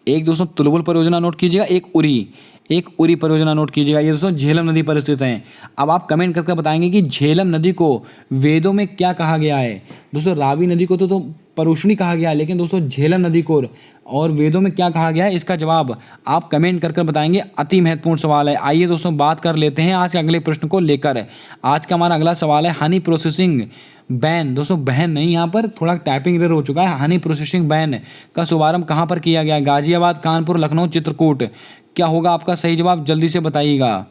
एक दोस्तों तुलबुल परियोजना नोट कीजिएगा, एक उरी परियोजना नोट कीजिएगा। ये दोस्तों झेलम नदी पर स्थित हैं। अब आप कमेंट करके बताएंगे कि झेलम नदी को वेदों में क्या कहा गया है। दोस्तों रावी नदी को तो परुष्णी कहा गया है, लेकिन दोस्तों झेलम नदी को और वेदों में क्या कहा गया है, इसका जवाब आप कमेंट करके बताएंगे। अति महत्वपूर्ण सवाल है। आइए दोस्तों बात कर लेते हैं आज के अगले प्रश्न को लेकर। आज का हमारा अगला सवाल है हनी प्रोसेसिंग बैन, दोस्तों बहन नहीं, यहाँ पर थोड़ा टाइपिंग एरर हो चुका है। हनी प्रोसेसिंग बैन का शुभारंभ कहाँ पर किया गया? गाजियाबाद, कानपुर, लखनऊ, चित्रकूट। क्या होगा आपका सही जवाब, जल्दी से बताइएगा।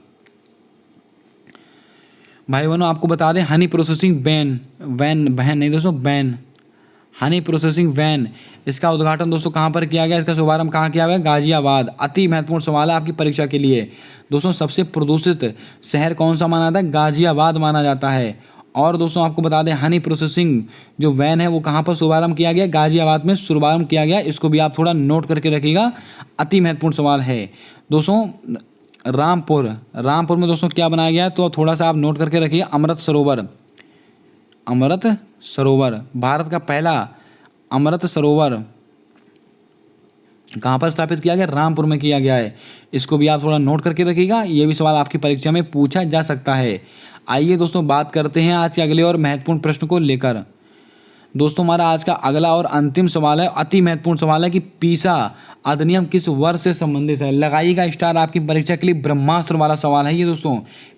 भाई बहनों आपको बता दें, हनी प्रोसेसिंग बहन नहीं दोस्तों, बैन, हनी प्रोसेसिंग वैन, इसका उद्घाटन दोस्तों कहाँ पर किया गया, इसका शुभारंभ कहाँ किया गया? गाजियाबाद। अति महत्वपूर्ण सवाल है आपकी परीक्षा के लिए। दोस्तों सबसे प्रदूषित शहर कौन सा माना जाता है? गाजियाबाद माना जाता है। और दोस्तों आपको बता दें, हनी प्रोसेसिंग जो वैन है वो कहाँ पर शुभारंभ किया गया? गाजियाबाद में शुभारंभ किया गया। इसको भी आप थोड़ा नोट करके रखिएगा, अति महत्वपूर्ण सवाल है। दोस्तों रामपुर में दोस्तों क्या बनाया गया है, तो थोड़ा सा आप नोट करके रखिए। अमृत सरोवर, भारत का पहला अमृत सरोवर कहाँ पर स्थापित किया गया? रामपुर में किया गया है। इसको भी आप थोड़ा नोट करके रखिएगा, ये भी सवाल आपकी परीक्षा में पूछा जा सकता है। आइए दोस्तों बात करते हैं आज के अगले और महत्वपूर्ण प्रश्न को लेकर। दोस्तों हमारा आज का अगला और अंतिम सवाल है, अति महत्वपूर्ण सवाल है कि पीसा अधिनियम किस वर्ष से संबंधित है? लगाइएगा स्टार, आपकी परीक्षा के लिए ब्रह्मास्त्र वाला सवाल है ये दोस्तों।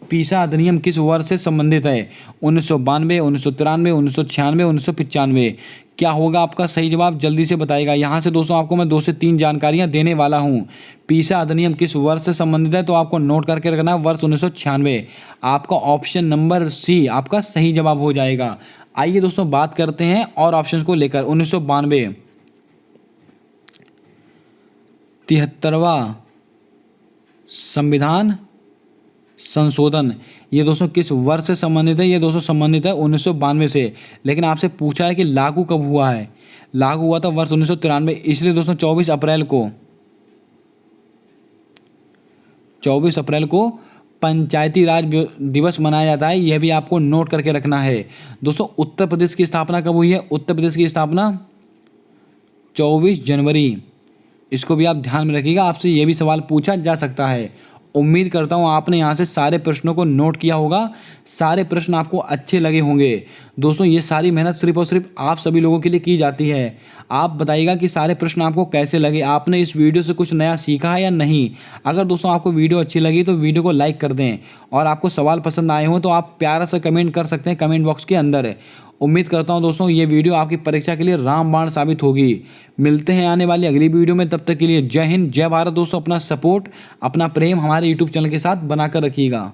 पीसा अधिनियम किस वर्ष से संबंधित है? 1992, 1993, 1996, 1995। क्या होगा आपका सही जवाब, जल्दी से बताइएगा। यहाँ से दोस्तों आपको मैं 2 से 3 जानकारियाँ देने वाला हूँ। पीसा अधिनियम किस वर्ष से संबंधित है, तो आपको नोट करके रखना है वर्ष 1996। आपका ऑप्शन नंबर सी आपका सही जवाब हो जाएगा। आइए दोस्तों बात करते हैं और ऑप्शन को लेकर। 1992, 73वां संविधान संशोधन, ये दोस्तों किस वर्ष से संबंधित है? ये दोस्तों संबंधित है 1992 से। लेकिन आपसे पूछा है कि लागू कब हुआ है? लागू हुआ था वर्ष 1993। इसलिए दोस्तों 24 अप्रैल को पंचायती राज दिवस मनाया जाता है। यह भी आपको नोट करके रखना है। दोस्तों उत्तर प्रदेश की स्थापना कब हुई है? उत्तर प्रदेश की स्थापना 24 जनवरी। इसको भी आप ध्यान में रखिएगा, आपसे यह भी सवाल पूछा जा सकता है। उम्मीद करता हूँ आपने यहाँ से सारे प्रश्नों को नोट किया होगा, सारे प्रश्न आपको अच्छे लगे होंगे। दोस्तों ये सारी मेहनत सिर्फ और सिर्फ आप सभी लोगों के लिए की जाती है। आप बताइएगा कि सारे प्रश्न आपको कैसे लगे, आपने इस वीडियो से कुछ नया सीखा है या नहीं। अगर दोस्तों आपको वीडियो अच्छी लगी तो वीडियो को लाइक कर दें, और आपको सवाल पसंद आए हों तो आप प्यारा सा कमेंट कर सकते हैं कमेंट बॉक्स के अंदर। उम्मीद करता हूं दोस्तों ये वीडियो आपकी परीक्षा के लिए रामबाण साबित होगी। मिलते हैं आने वाली अगली वीडियो में, तब तक के लिए जय हिंद, जय भारत। दोस्तों अपना सपोर्ट, अपना प्रेम हमारे यूट्यूब चैनल के साथ बनाकर रखिएगा।